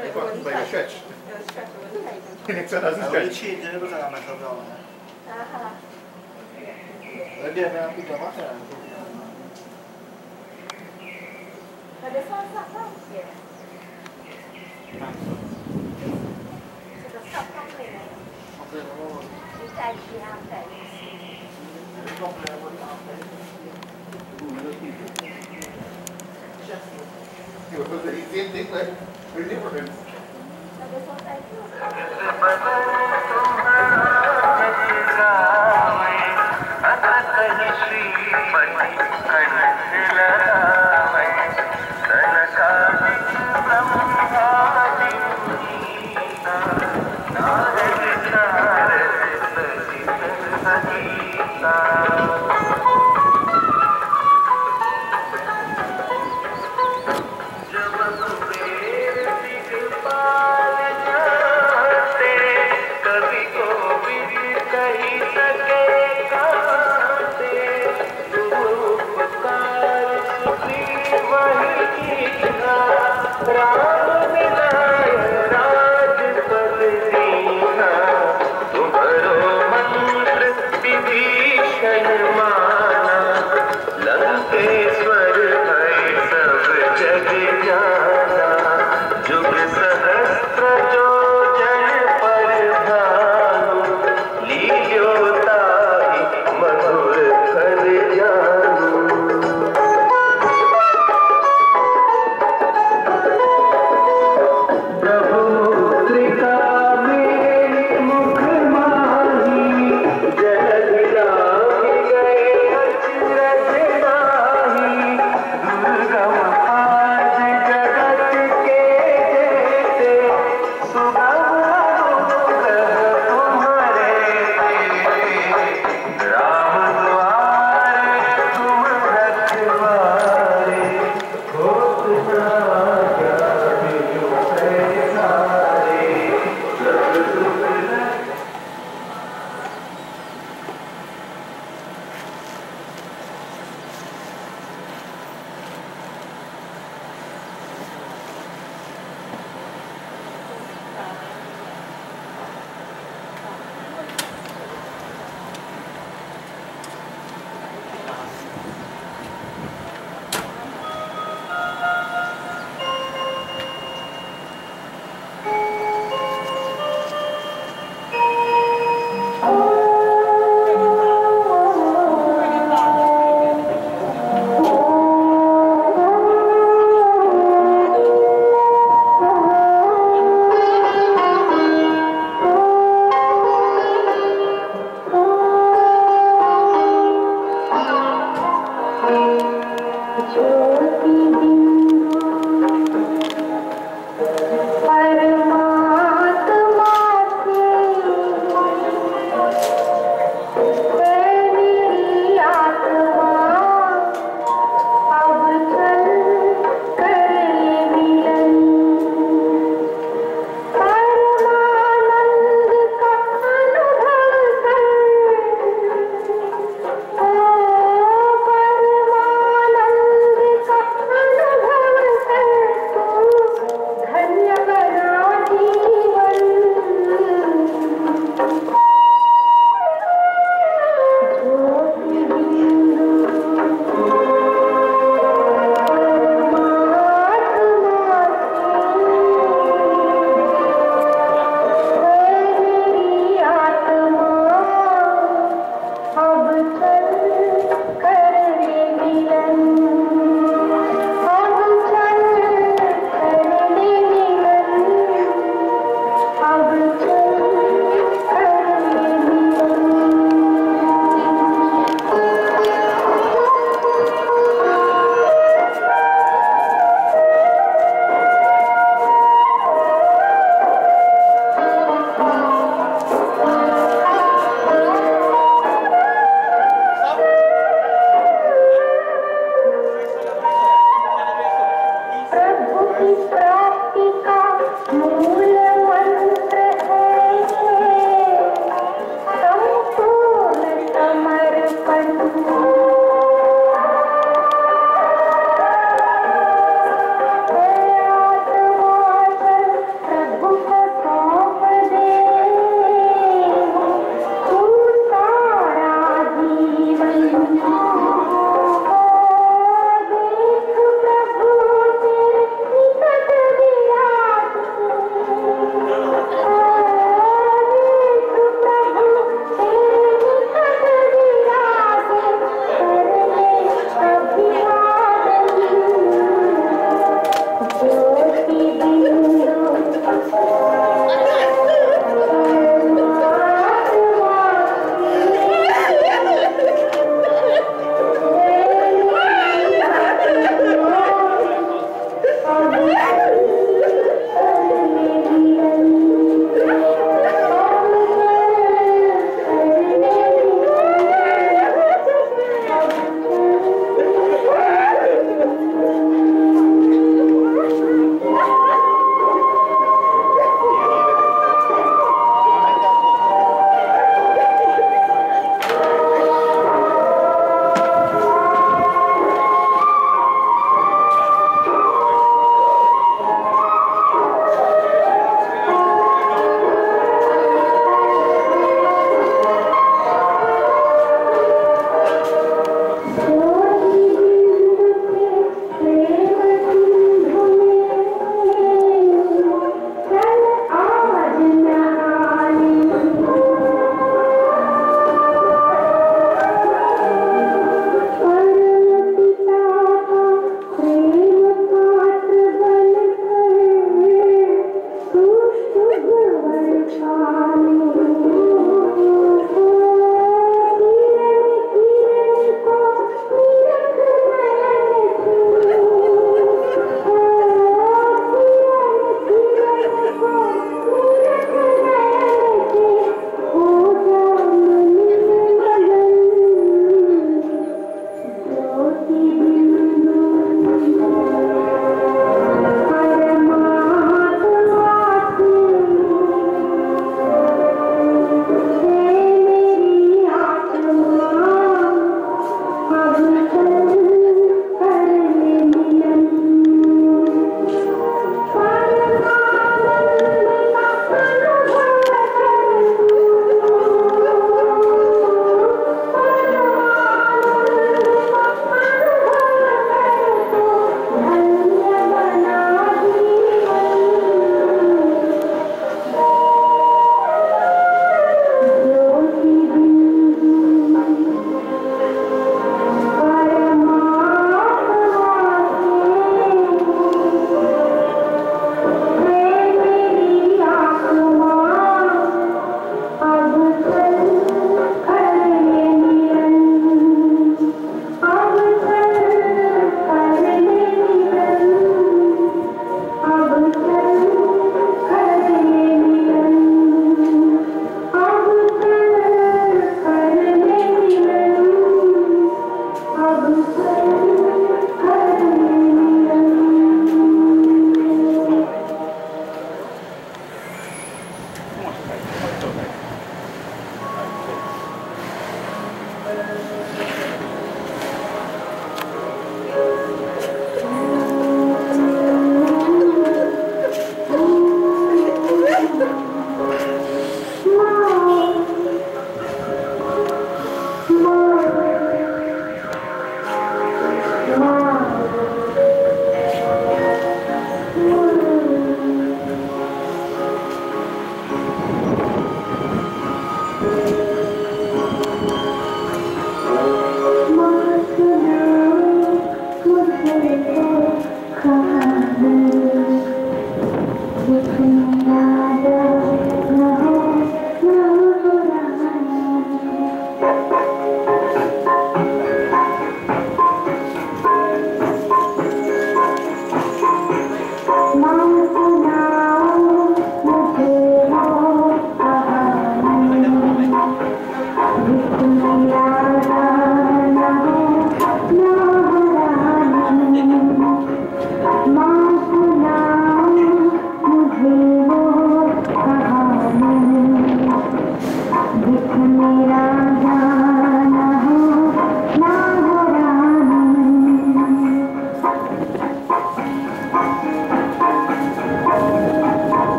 Hai fatto un paio di sketch? Iniziano a Avevo decidere cosa la metto prova. Vedi, abbiamo tutta la macchina. Adesso non sta proprio. Se lo sta proprio. Mi tagli a te. Was the same thing, like, very different.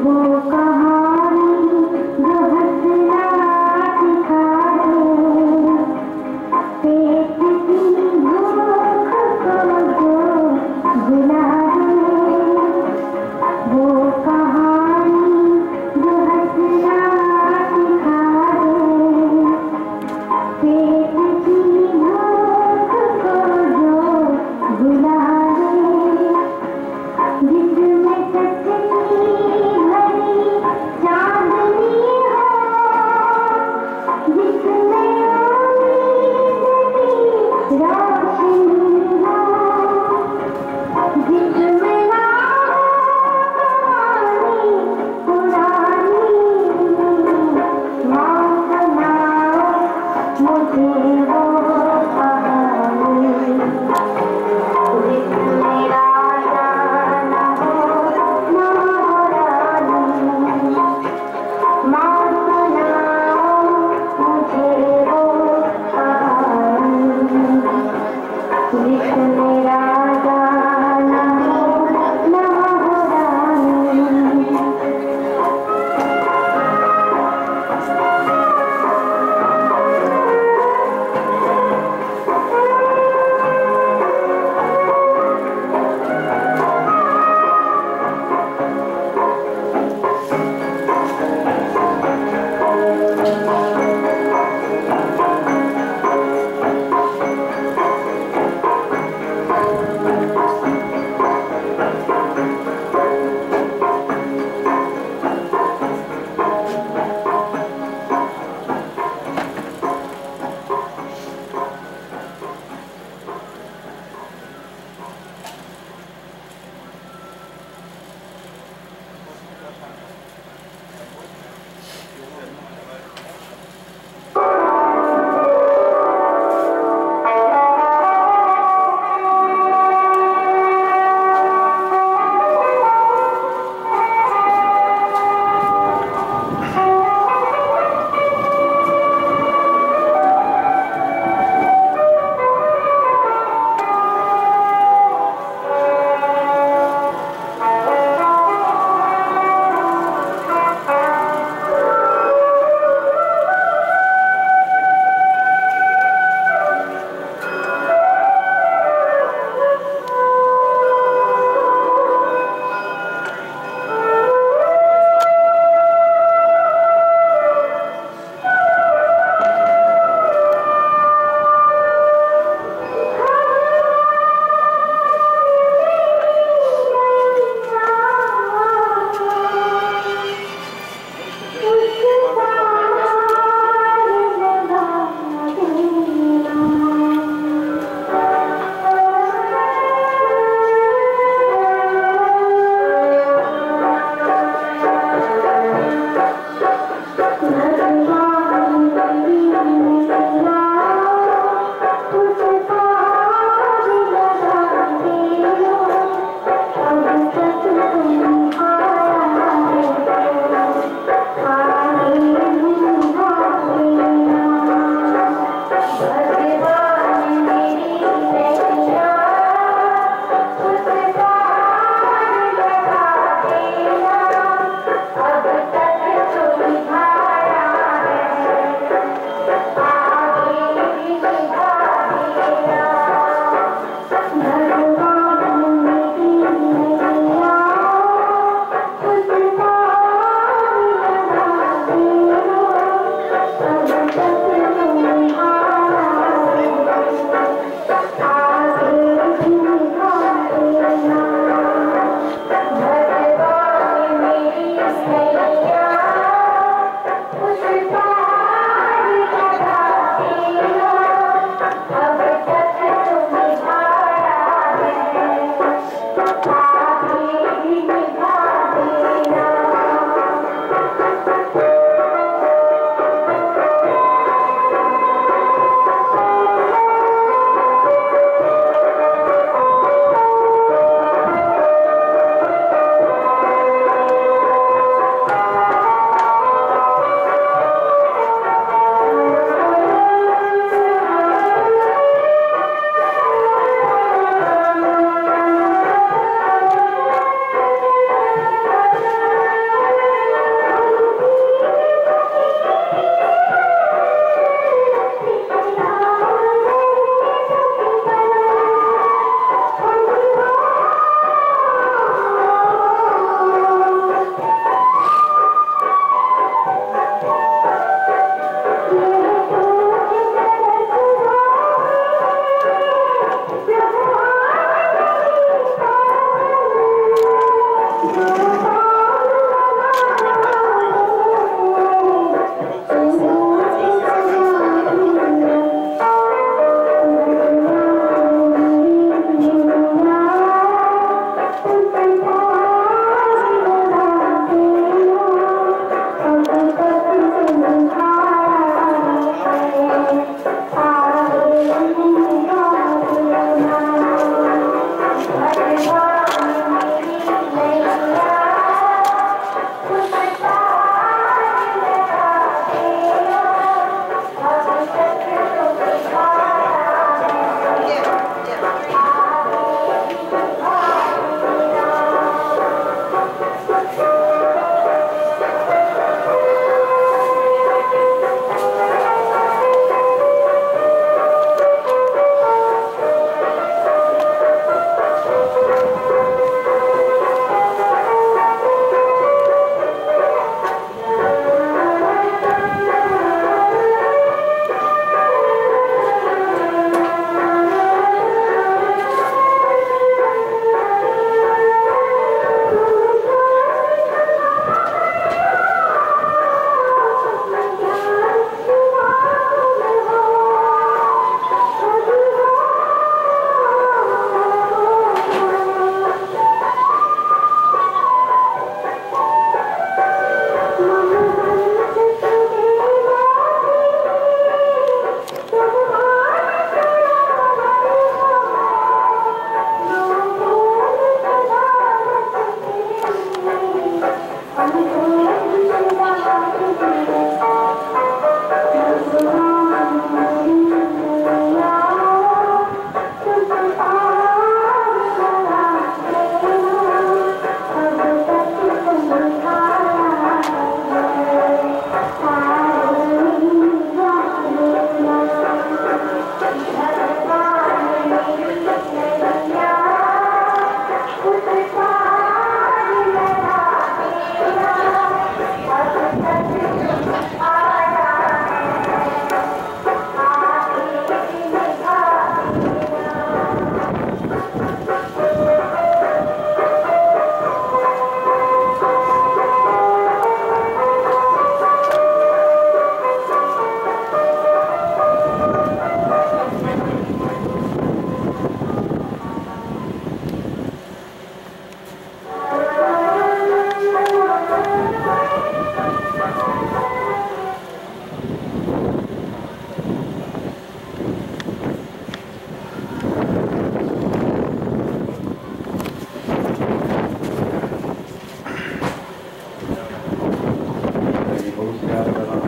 वो कहानी जो हंसना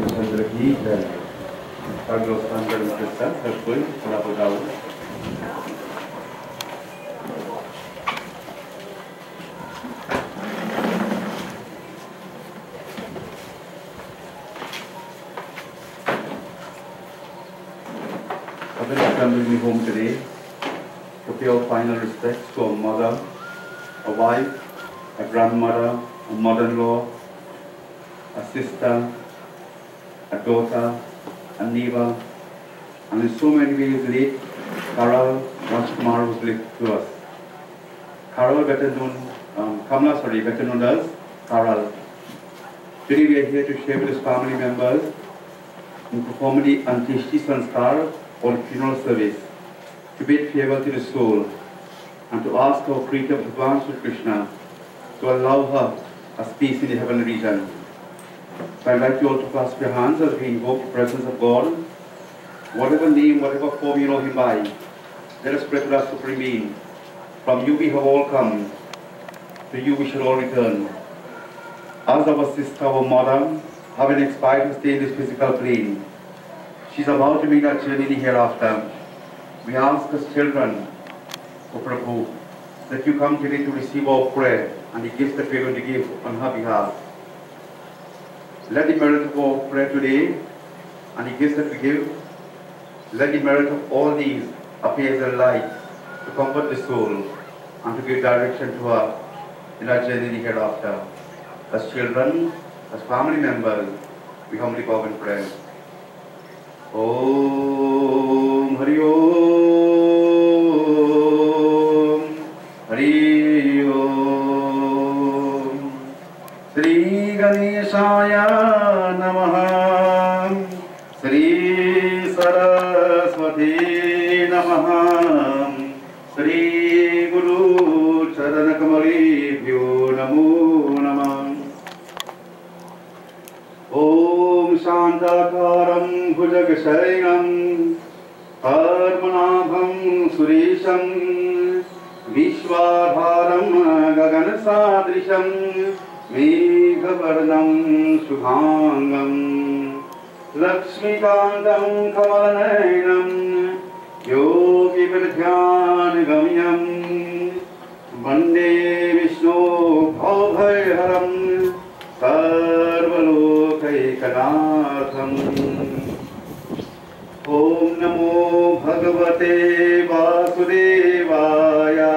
रामचंद्र की जय। सर्वोत्तम सब कोई थोड़ा बताओ। Assembling home today to pay our final respects to our mother, a wife, a grandmother, a mother-in-law, a sister, a daughter, a neighbor, and in so many ways late Carol Rajkumar was lived to us. Carol, better known, Kamla, better known as Carol. Today we are here to share with his family members in performing the Antishti Sanskar or funeral service, to bid favor to the soul and to ask our Creator Bhagavan Sri Krishna to allow her a space in the heavenly region. So I'd like you all to clasp your hands as we invoke the presence of God. Whatever name, whatever form you know Him by, let us pray to that Supreme Being. From you we have all come, to you we shall all return. As our sister, our mother, having expired to stay in this physical plane, she's about to make that journey in the hereafter. We ask as children, O Prabhu, that you come today to receive our prayer and the gifts that we are going to give on her behalf. Let the merit of our prayer today and the gifts that we give, let the merit of all these appear as a light to comfort the soul and to give direction to her in our journey in the hereafter. As children, as family members, we humbly bow in prayer. Om Hari Om Hari Om Sri Ganeshaya Namaha Sri Saraswati Namaha Sri Guru Charanakamali Namo Namah Om Shantakaram Bhujagashayam Padmanabham Suresham Vishwadharam Gaganasadrisham Meghavarnam Shubhangam Lakshmikantam Kamalayanam Yogi Vidhyanagamyam Vande Vishnu Bhavayharam Sarvalokaikanaatham Om Namo Bhagavate Vasudevaya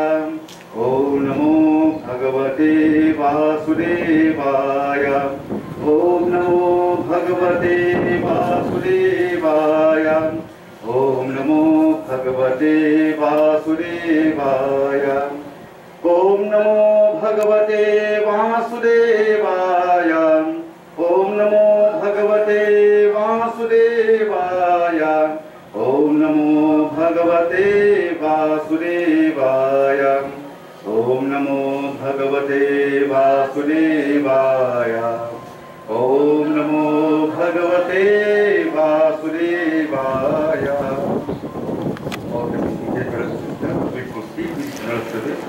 Om Namo Bhagavate Vasudevaya Om Namo Bhagavate Vasudevaya Om Namo Bhagavate Vasudevaya Om Namo Bhagavate Vasudevaya Om Namo Bhagavate Vasudevaya Om Namo Bhagavate Vasudevaya Om Namo Bhagavate Vasudevaya Om Namo Bhagavate Vasudevaya. All the seated brothers and sisters, we proceed with funeral service.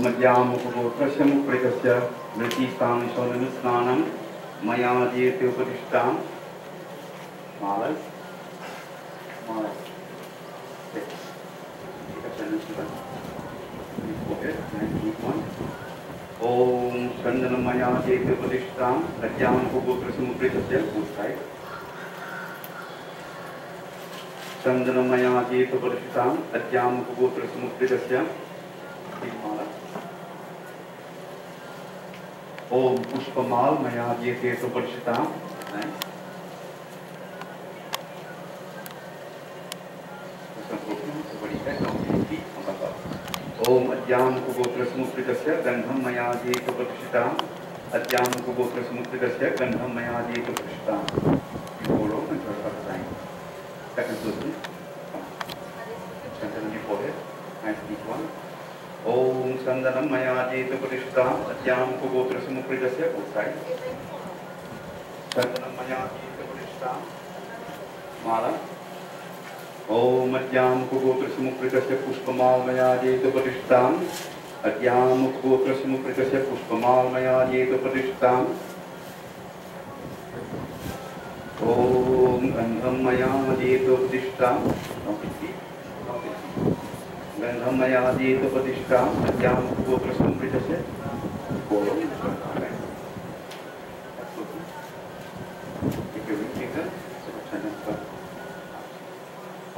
Madhyamukapokrasyamupritasya Vritistam Shodanusnanam Maya Jyate Upadishtam Malas Om Shandanam Maya Jyate Upadishtam Madhyamukapokrasyamupritasya Shandanam Maya Jyate Upadishtam Madhyamukapokrasyamupritasya Om Pushpamal Maya Jyate Upadishtam. Om Adyam Kugotra Smutritasya Gandham Maya Jyate Upadishtam. Adyam Kugotra Smutritasya Gandham Maya Jyate Upadishtam. You follow and try to sign. Second person. Stand on your forehead. Nice deep one. Om Chandanam मयाजीत प्रतिष्ठा अद्याम कुगोत्र समुपृतस्य उत्साही चंदनम मयाजीत प्रतिष्ठा माला ओम अद्याम कुगोत्र समुपृतस्य पुष्पमाल मयाजीत प्रतिष्ठा अद्याम कुगोत्र समुपृतस्य पुष्पमाल मयाजीत प्रतिष्ठा ओम गंधम मयाजीत प्रतिष्ठा गंधम मयाजीत प्रतिष्ठा अद्याम कुगोत्र समुपृतस्य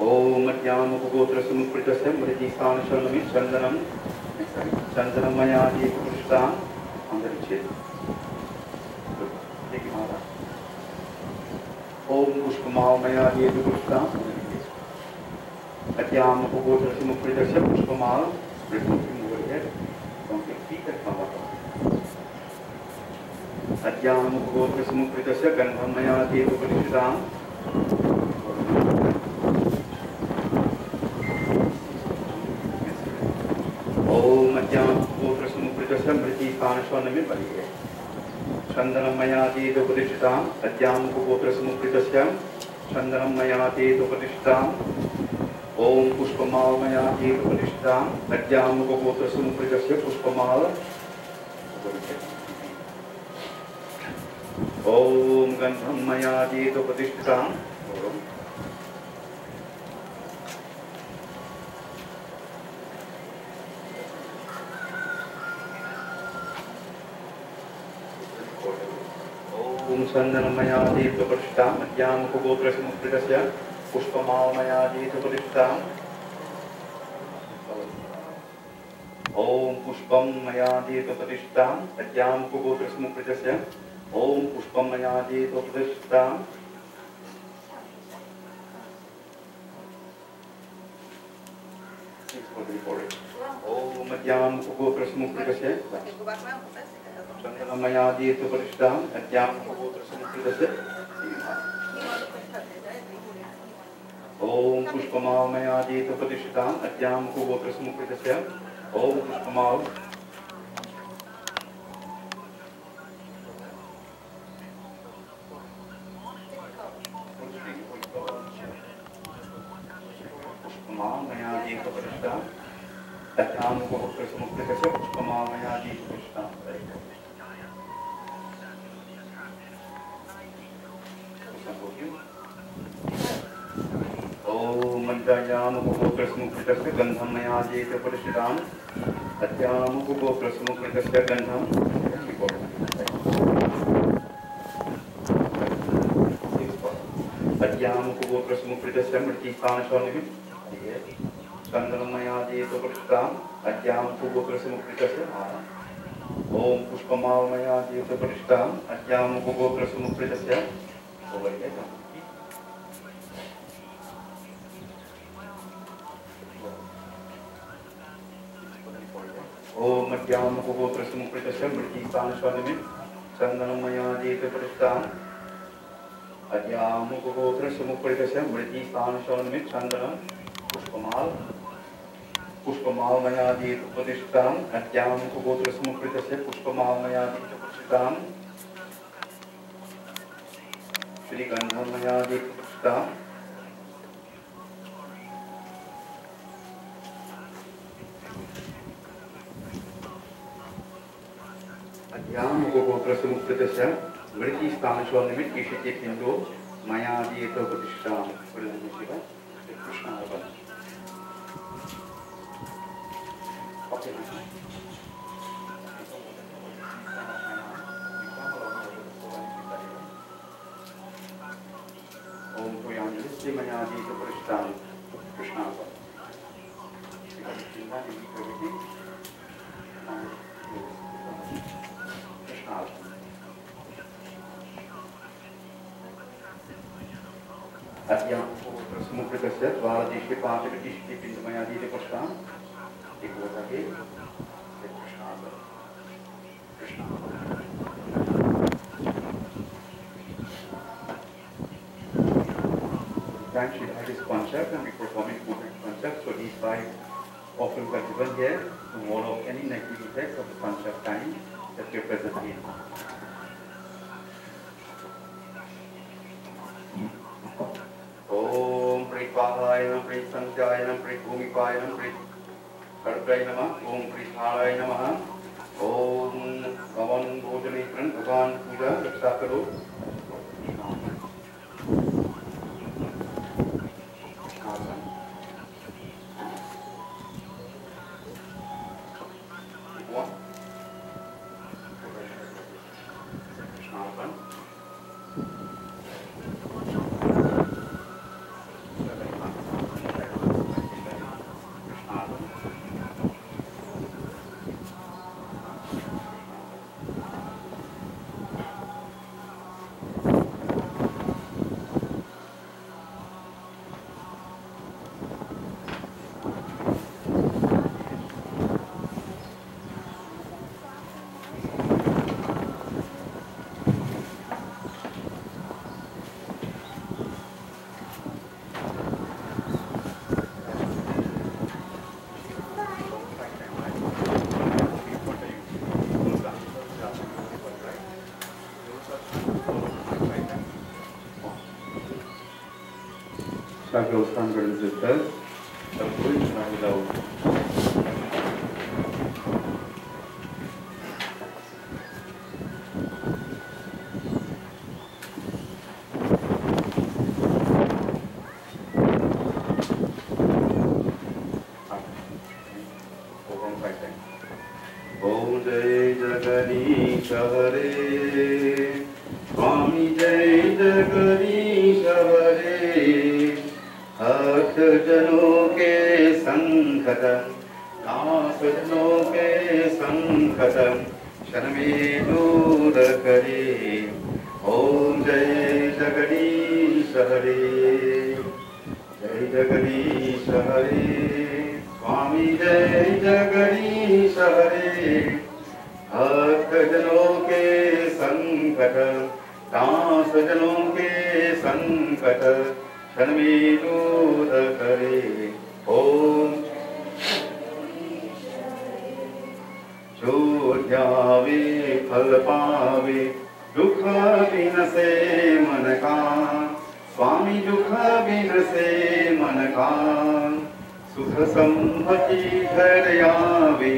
ओम अद्याम कुगोत्र समुपृतस्य मृजिस्थान शरणमि चंदनम मयाजीत प्रतिष्ठा अंतरिक्षे ओम पुष्पमाल मयाजीत प्रतिष्ठा अद्याम कुगोत्र समुपृतस्य पुष्पमाल अद्याम कुगोत्र समुपृतस्य गंधम मयाजीत प्रतिष्ठा ओम अद्याम कुगोत्र समुपृतस्य मृजिस्थान शरणमि बलिः चंदनम मयाजीत प्रतिष्ठा अद्याम कुगोत्र समुपृतस्य चंदनम मयाजीत प्रतिष्ठा ओम पुष्पमाल मयाजीत प्रतिष्ठा अद्याम कुगोत्र समुपृतस्य पुष्पमाल ओम गंधम मयाजीत प्रतिष्ठा ओम चंदनम मयाजीत प्रतिष्ठा अद्याम कुगोत्र समुपृतस्य पुष्पमाल मयाजीत प्रतिष्ठा ओम पुष्पम मयाजीत प्रतिष्ठा अद्याम कुगोत्र समुपृतस्य ओम पुष्पम मयाजीत प्रतिष्ठा ओम अद्याम कुगोत्र समुपृतस्य चंदनम मयाजीत प्रतिष्ठा अद्याम कुगोत्र समुपृतस्य ओम पुष्पमाल मयाजीत प्रतिष्ठा अद्याम कुगोत्र समुपृतस्य ओम पुष्पमाल पुष्पमाल मयाजीत प्रतिष्ठा अद्याम कुगोत्र समुपृतस्य पुष्पमाल मयाजीत प्रतिष्ठा ओम अद्याम कुगोत्र समुपृतस्य गंधम मयाजीत प्रतिष्ठा अद्याम कुगोत्र समुपृतस्य गंधम अद्याम कुगोत्र समुपृतस्य मृजिस्थान शरणमि चंदनम मयाजीत प्रतिष्ठा अद्याम कुगोत्र समुपृतस्य ओम पुष्पमाल मयाजीत प्रतिष्ठा अद्याम कुगोत्र समुपृतस्य ओम अद्याम कुगोत्र समुपृतस्य मृजिस्थान शरणमि चंदनम मयाजीत प्रतिष्ठा अद्याम कुगोत्र समुपृतस्य मृजिस्थान शरणमि चंदनम पुष्पमाल मयाजीत प्रतिष्ठा अद्याम कुगोत्र समुपृतस्य पुष्पमाल मयाजीत प्रतिष्ठा श्री गंधम मयाजीत प्रतिष्ठा अद्याम कुगोत्र समुपृतस्य मृजिस्थान शरणमि ईशिचित् हिन्दो मयाजीत प्रतिष्ठा ओम पुयांजलि मयाजीत प्रतिष्ठा कृष्णा अद्याम कुगोत्र समुपृतस्य द्वादशे पांचकटिष्ठे पिंडमयाजीत प्रतिष्ठा एक होता है Krishna Time she had his concept and we performing movement concept. So these five often given here to ward off any negative effects of the sunshine time that we are present in. Om Prit Pahaya Nam Prit Sanjaya Nam Prit Bhumipaya Nam Prit Karpaya Namah Om Prit Haraya Namah Om Bhavan Bhojani Pran Bhavan Puja Raksa Karo. Those brothers and sisters, of which I love. Om Jai Jagadish Hare, Swami Jai Jagadish Hare. भक्त जनों के संकटम दास जनों के संकटम क्षण में दूर करे। ओम जय जगदीश हरे, जय जगदीश हरे, स्वामी जय जगदीश हरे। भक्त जनों के संकटम दास जनों के संकट क्षण में दूर करे। ओम जो ध्यावे फल पावे दुख बिनसे मन का, स्वामी दुख बिनसे मन का। सुख संपत्ति घर आवे,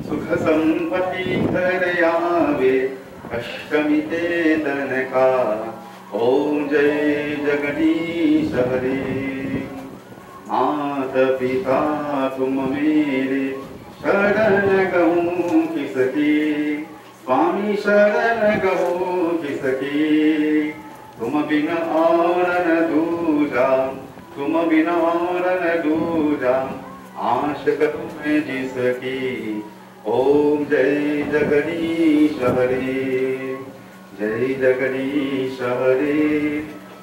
सुख संपत्ति घर आवे, कष्ट मिटे धन का। ओम जय जगदीश हरे। माता पिता तुम मेरे शरण गहूँ किसकी, स्वामी शरण गहूँ किसकी। तुम बिना और न दूजा, तुम बिना और न दूजा, आशिक तुम्हें जिसकी। ओम जय जगदीश हरे, जय जगदीश हरे,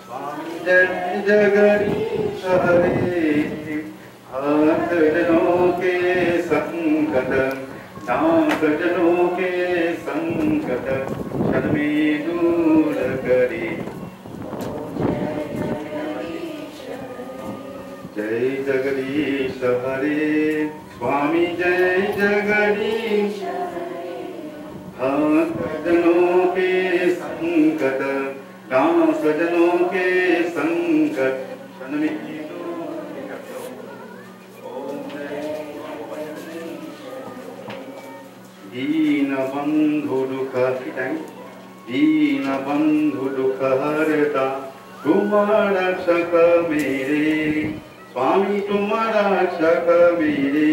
स्वामी जय जगदीश हरे। भक्त जनों के संकट दास जनों के संकट क्षण में दूर करे। जय जगदीश हरे, स्वामी जय जगदीश। भक्त जनों के संकट दास जनों के संकट क्षण में दीन बंधु दुख दीन बंधु दुख हरता तुम रक्षक मेरे, स्वामी तुम रक्षक मेरे।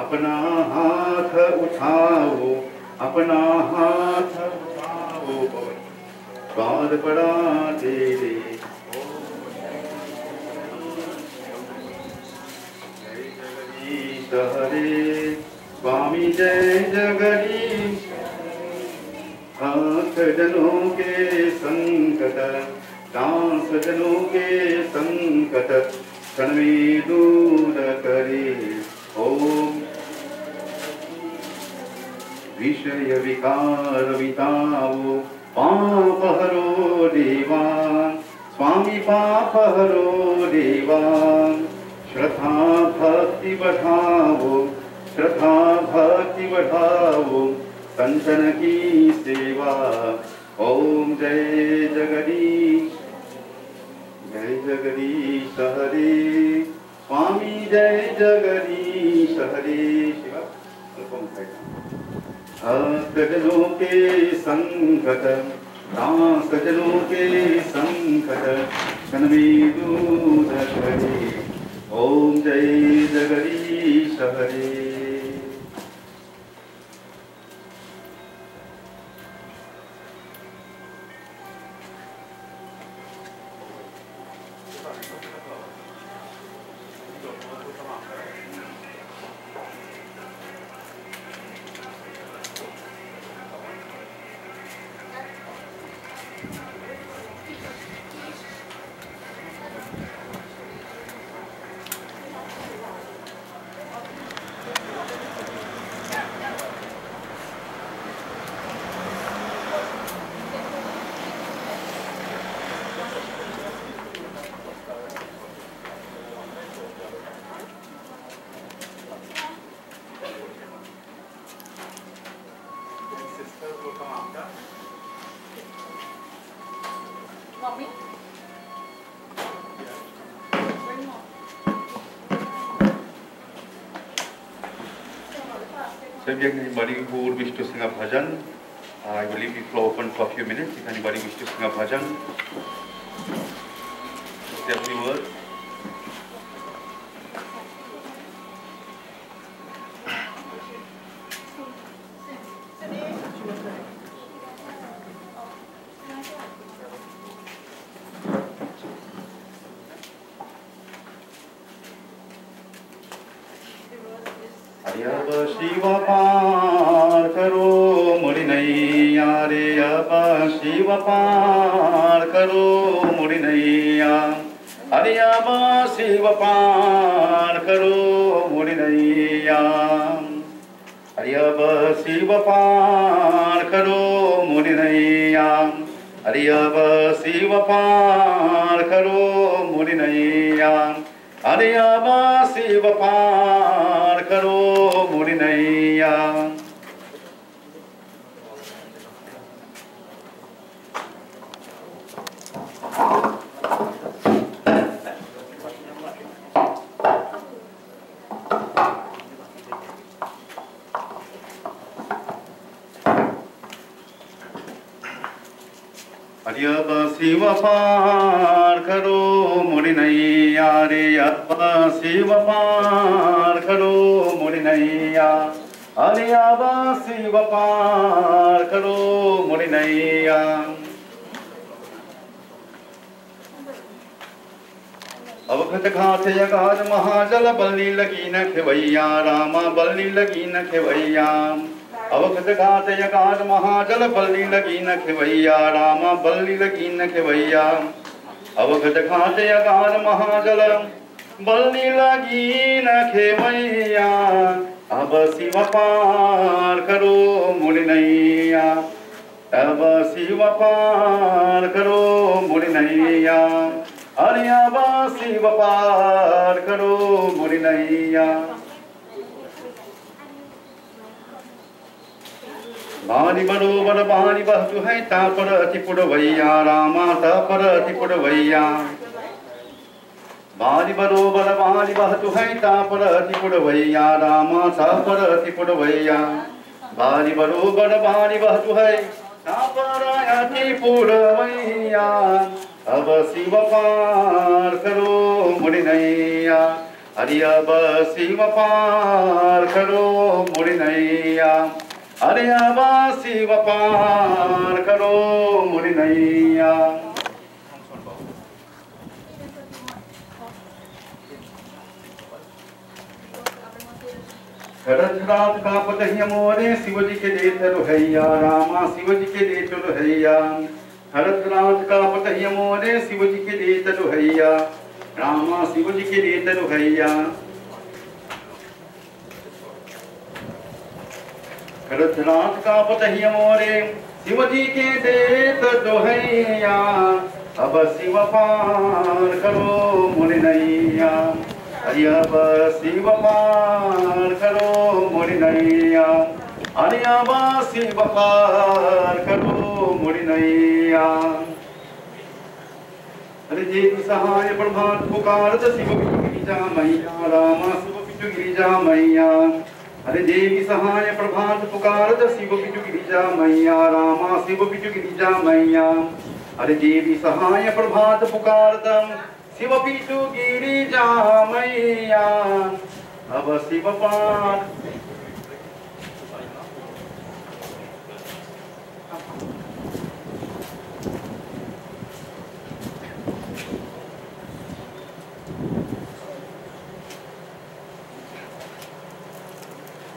अपना हाथ उठाओ, अपना हाथ उठाओ, स्वाद पड़ा तेरे। जय जगदीश हरे, स्वामी जय जगदीश। भक्त जनों के संकट दास जनों के संकट क्षण में दूर करे। ओम विषय विकार विताओ, पाप हरो देवा, स्वामी पाप हरो देवा। श्रद्धा भक्ति बढ़ाओ, श्रद्धा भक्ति बढ़ाओ, संतन की सेवा। ओम जय जगदीश, जय जगदीश हरे। स्वामी जय जगदीश हरे। सजनों के संकट, सजनों के संकट क्षण में दूर करे। ओम जय जगदीश हरे। So if anybody who would wish to sing a bhajan, I will leave the floor open for a few minutes. If anybody wishes to sing a bhajan, say a few words. अब शिव पार करो मुड़ी नैया रे। अब शिव पार करो मुड़ी नैया। अरे अब शिव पार करो मुड़ी नैया। अरे अब शिव पार करो मुड़ी नैया। अरे अब शिव पार करो मुड़ी नैया। अरे अब शिव पार करो मुड़ी नैया। अरे अब शिव पार करो मुड़ी नैया रे। अब शिव पार करो मुड़ी नैया। अरे अब शिव पार करो मुड़ी नैया। अवखत घाट यगार महाजल बलनी लगी न खेवैया। रामा बलनी लगी न खेवैया। अवखत घाट यगार महाजल बलनी लगी न खेवैया। रामा बलनी लगी न खेवैया। अवखत घाट यगार महाजल बलनी लगी न खेवैया। अब शिव पार करो मुड़ी नैया। अब शिव पार करो मुड़ी नैया। अरे अब शिव पार करो मुड़ी नैया। बानी बरोबर बानी बहतु है तापर अति पुरवैया। रामा तापर अति पुरवैया। बानी बरोबर बानी बहतु है तापर अति पुरवैया। रामा तापर अति पुरवैया। बानी बरोबर बानी बहतु है तापर अति पुरवैया। अब शिव पार करो मुड़ी नैया। अरे अब शिव पार करो मुड़ी नैया। अरे अब शिव पार करो मुड़ी नैया। रात का पतहिया मोरे शिव जी के देत रोहैया। रामा शिव जी के देत रोहैया। हरत रात का पतहिया मोरे शिव जी के देत रोहैया। रामा शिव जी के देत रोहैया। हरत रात का पतहिया मोरे शिव जी के देत रोहैया। अब शिव पार करो मुड़ी नैया। Ariyaba Siva Par Karo Murinaya Ariyaba Siva Par Karo Murinaya Hare Devi Sahaya Prabhat Pukarata Siva Gira Maya Rama Siva Gira Maya Hare Devi Sahaya Prabhat Pukarata Siva Gira Maya Rama Siva Gira Maya Hare Devi Sahaya Prabhat Pukarata Siva Gira Maya Ava Siva Par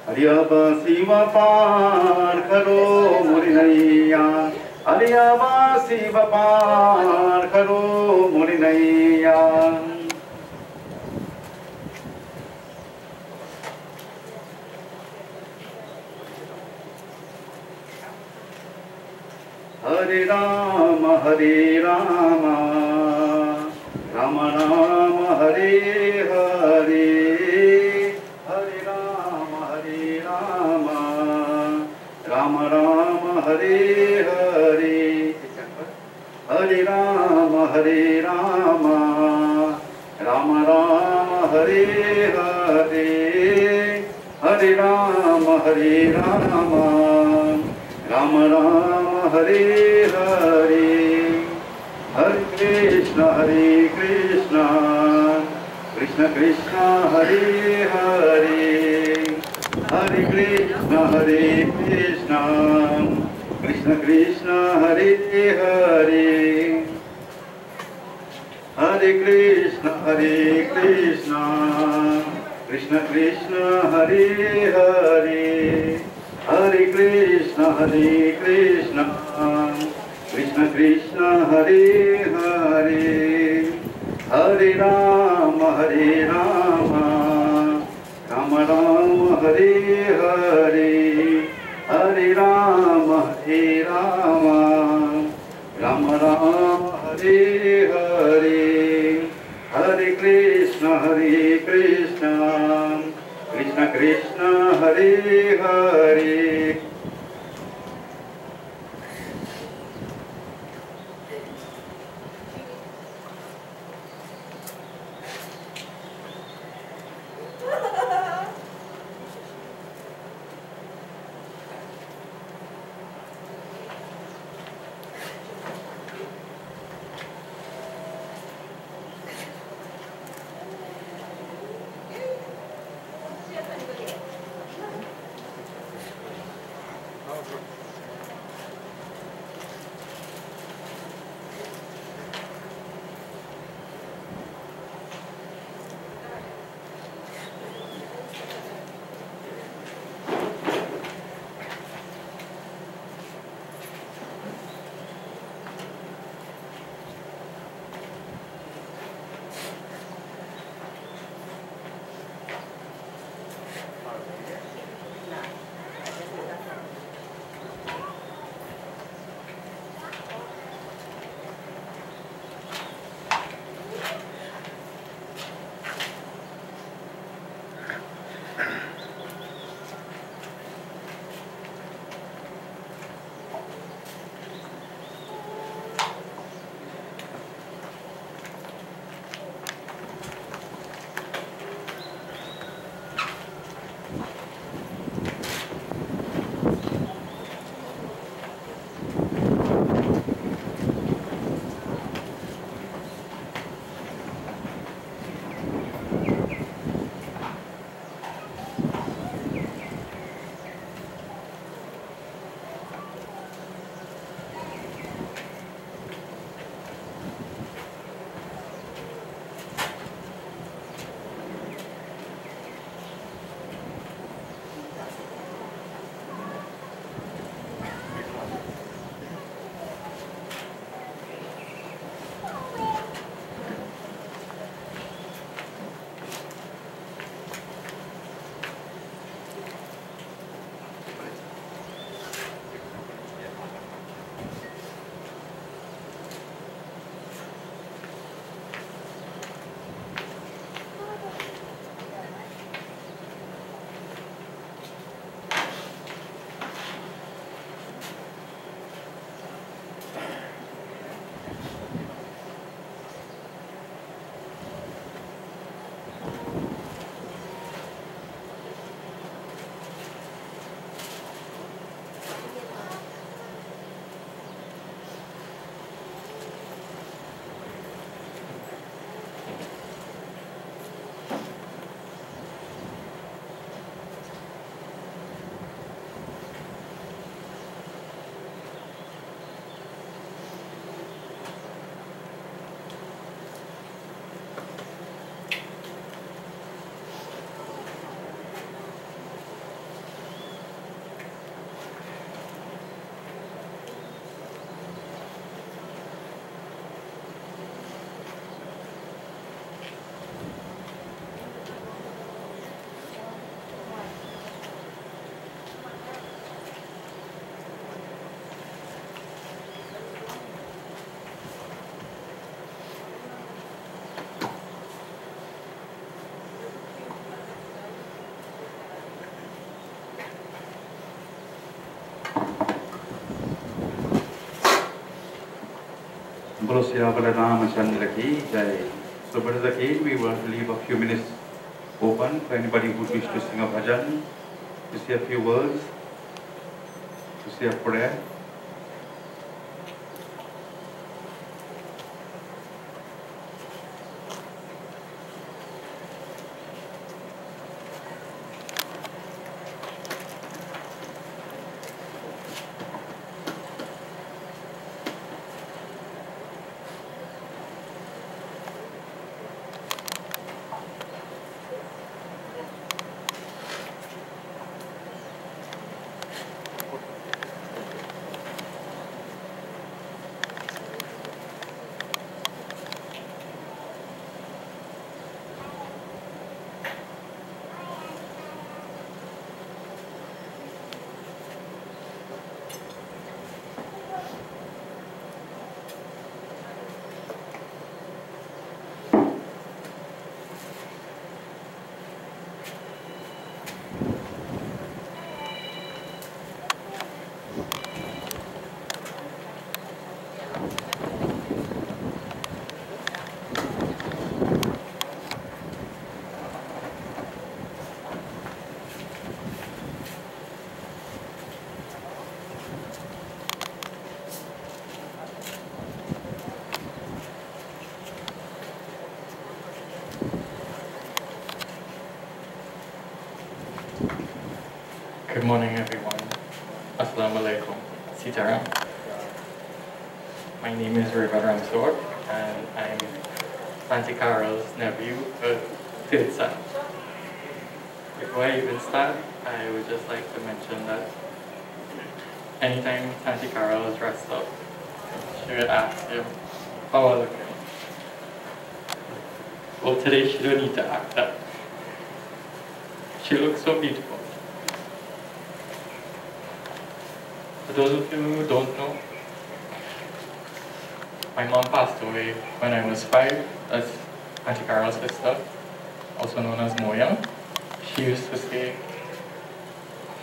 Ariyaba Siva Par Karo Murinaya Ariyaba Siva Par Karo Murinaya Hare Rama Rama Rama Hare Hare Hare Rama Rama Rama Hare Hare Hare Rama Rama Rama Hare Hare Hare Rama Rama Rama Hare Hare Hare Krishna Krishna Krishna Hare Hare Hare Krishna Krishna Krishna Hare Hare Hare Krishna Krishna Krishna Hare Hare Hare Krishna Krishna Krishna Hare Hare Hare Rama Rama Rama Hare Hare Hare Rama Rama Rama Hare Hare Hare Krishna Krishna Krishna Hare Hare Bolo Sri Ramachandra ki jai. So, but again, we want to leave a few minutes open for anybody who wishes to sing a bhajan, to say a few words, to say a prayer. Good morning, everyone. Assalamu alaikum. Sitaram. My name is River Ramsor, and I'm Auntie Carol's nephew, third son. Before I even start, I would just like to mention that anytime Auntie Carol is dressed up, she would ask him, how I look. Well, today she don't need to act that. She looks so beautiful. For those of you who don't know, my mom passed away when I was 5. That's Auntie Carol's sister, also known as Moya. She used to say,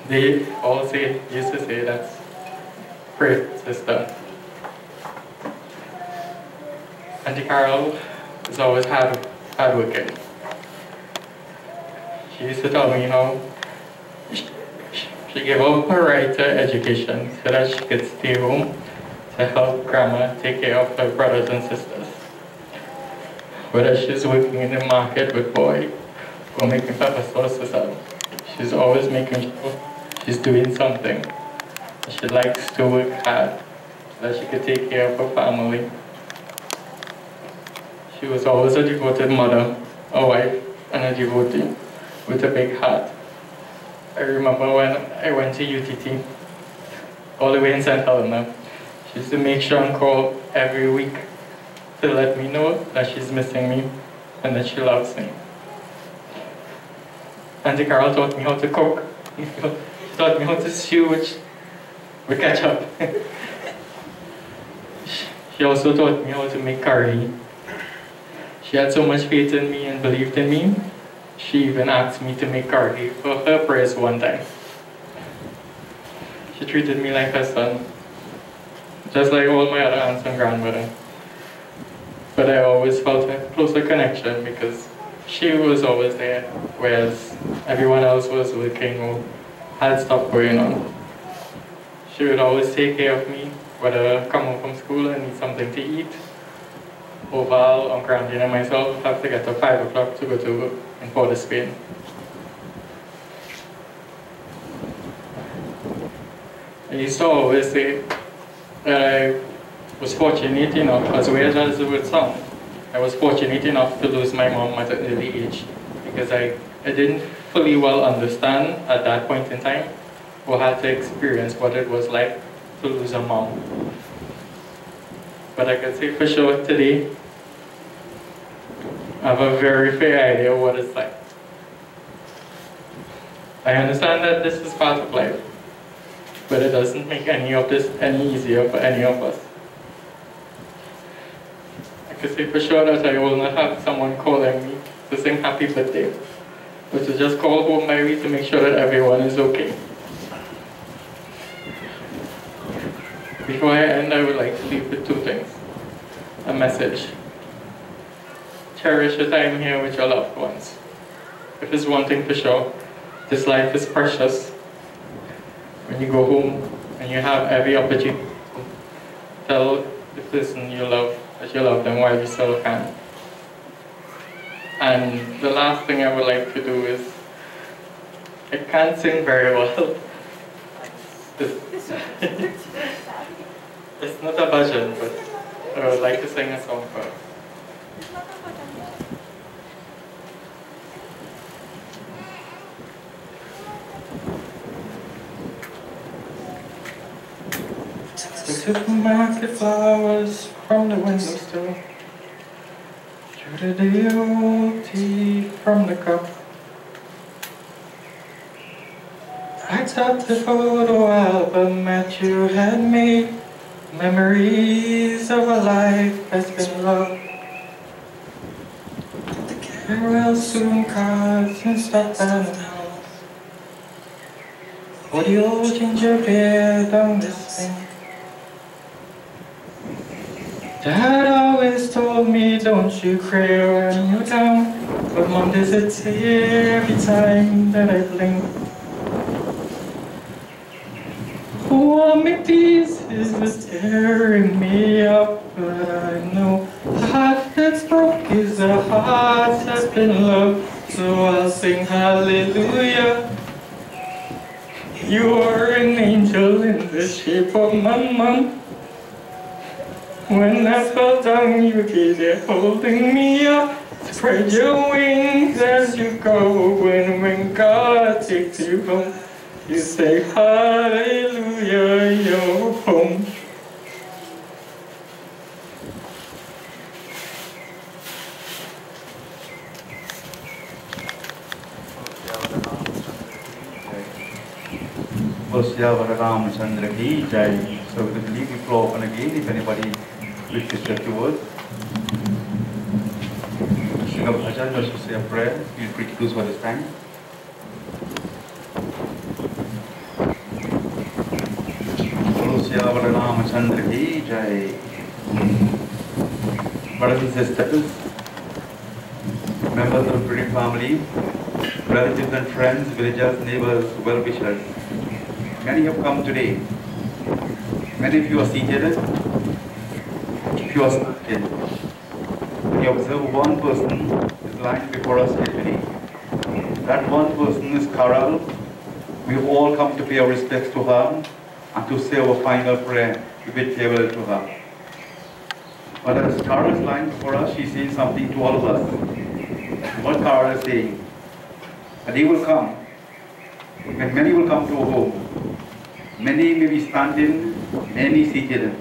they all used to say that's great sister. Auntie Carol is always hardworking. She used to tell me how she gave up her right to education so that she could stay home to help Grandma take care of her brothers and sisters. Whether she's working in the market with boy or making pepper sauce to sell, she's always making sure she's doing something. She likes to work hard so that she could take care of her family. She was always a devoted mother, a wife, and a devotee with a big heart. I remember when I went to UTT, all the way in St. Helena, she used to make sure and call every week to let me know that she's missing me and that she loves me. Auntie Carol taught me how to cook. She taught me how to stew with ketchup. She also taught me how to make curry. She had so much faith in me and believed in me. She even asked me to make curry for her prayers one time. She treated me like her son, just like all my other aunts and grandmother. But I always felt a closer connection because she was always there, whereas everyone else was working or had stuff going on. She would always take care of me, whether I come home from school and need something to eat, or Val, Uncle Andy and myself have to get up 5 o'clock to go to work in Port of Spain. I used to always say that I was fortunate enough, as weird as it would sound, I was fortunate enough to lose my mom at an early age because I didn't fully well understand at that point in time or had to experience what it was like to lose a mom. But I can say for sure today, I have a very fair idea of what it's like. I understand that this is part of life, but it doesn't make any of this any easier for any of us. I can say for sure that I will not have someone calling me to sing happy birthday, but to just call home Mary to make sure that everyone is okay. Before I end, I would like to leave with 2 things. a message. Cherish your time here with your loved ones. If it's one thing for sure, this life is precious. When you go home and you have every opportunity, tell the person you love that you love them while you still can. And the last thing I would like to do is, I can't sing very well. It's not a bhajan, but I would like to sing a song first. The supermarket flowers from the windowsill, through the day old tea from the cup. I tapped the photo album that you had made, memories of a life that's been loved. Farewell soon cards and stuff and a house, for the old ginger beer down this thing. Dad always told me, don't you cry when you're down, but Mom visits every time that I blink. Warm pieces was tearing me up, but I know the heart that's broke is a heart that's been loved. So I'll sing hallelujah. You are an angel in the shape of my mom. When I fell down, you were there holding me up. Spread your wings as you go, and when God takes you home, you say hallelujah, you're home. Vasya Ramachandra ki jai. So we will leave the floor open again if anybody wishes to say a word. Sing a bhajan or to say a prayer. Feel free to do so at this time. Vasya Ramachandra ki jai. Brothers and sisters, members of the British family, relatives and friends, villagers, neighbors, well-wishers, many have come today. Many of you are seated. If you are seated, we observe one person is lying before us here today. That one person is Carol. We have all come to pay our respects to her and to say our final prayer to bid farewell to her. But as Carol is lying before us, she says something to all of us. What Carol is saying, a day will come when many will come to our home. Many may be standing, many seated,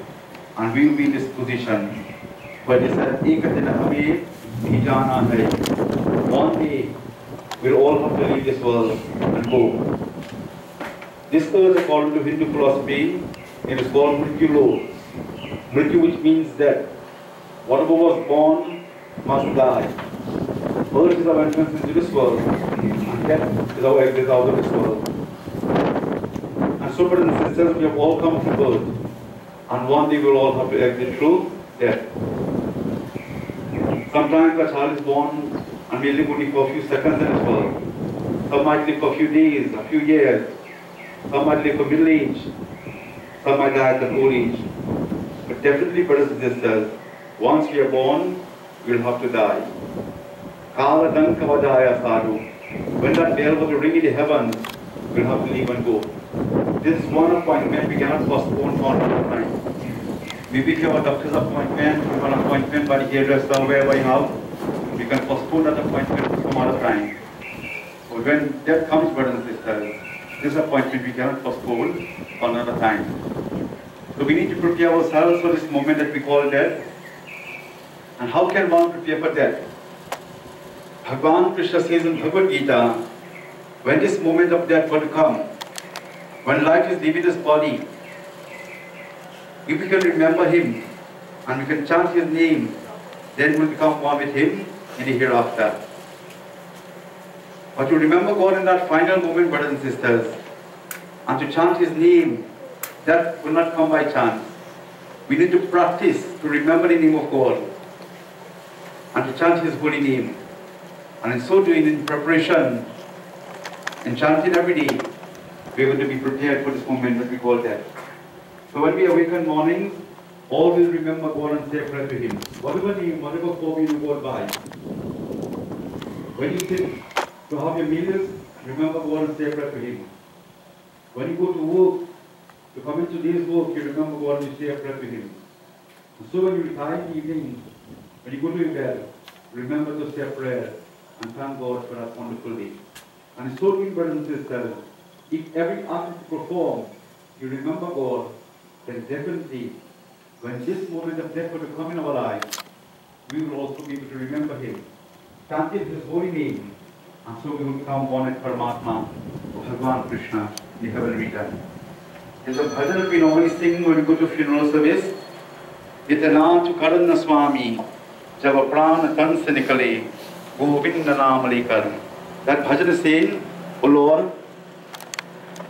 and we will be in this position. But they said, one day we'll all have to leave this world and go. This earth, according to Hindu philosophy, it is called Mrityu. Mrityu, which means death. Whatever was born must die. Birth is our entrance into this world, and death is our exit out of this world. And so, brothers and sisters, we have all come to birth, and one day we will all have to exit through death. Sometimes a child is born and may live only for a few seconds in this world. Some might live for a few days, a few years. Some might live for middle age. Some might die at an old age. But definitely, brothers and sisters, once we are born, we will have to die. Kala Dankavadaya Sadhu. When that bell was to ring in the heavens, we will have to leave and go. This is one appointment we cannot postpone for another time. Maybe if you have a doctor's appointment, you have an appointment by the hairdresser, wherever you have, we can postpone that appointment for some other time. But when death comes, brothers and sisters, this appointment we cannot postpone for another time. So we need to prepare ourselves for this moment that we call death. And how can one prepare for death? Bhagavan Krishna says in Bhagavad Gita, when this moment of death will come, when life is leaving this body, if we can remember Him and we can chant His name, then we'll become one with Him in the hereafter. But to remember God in that final moment, brothers and sisters, and to chant His name, that will not come by chance. We need to practice to remember the name of God and to chant His holy name. And in so doing, in preparation and chanting every day, we're going to be prepared for this moment that we call death. So when we awaken mornings, always remember God and say a prayer to Him. Whatever name, whatever form you go by. When you sit to have your meals, remember God and say a prayer to Him. When you go to work, to come into day's work, you remember God and you say a prayer to Him. And so when you retire in the evening, when you go to your bed, remember to say a prayer and thank God for that wonderful day. And in so doing, brothers and sisters, if every act that you perform, you remember God, then definitely, when this moment of death will come in our lives, we will also be able to remember Him, chanting His holy name, and so we will become one at Paramatma, of Bhagavan Krishna, in the heavenly realm. In the bhajan that we normally sing when we go to funeral service, Itana tu karan Swami, jab pran tan se nikale, Govinda naam lekar. That bhajan is saying, O Lord,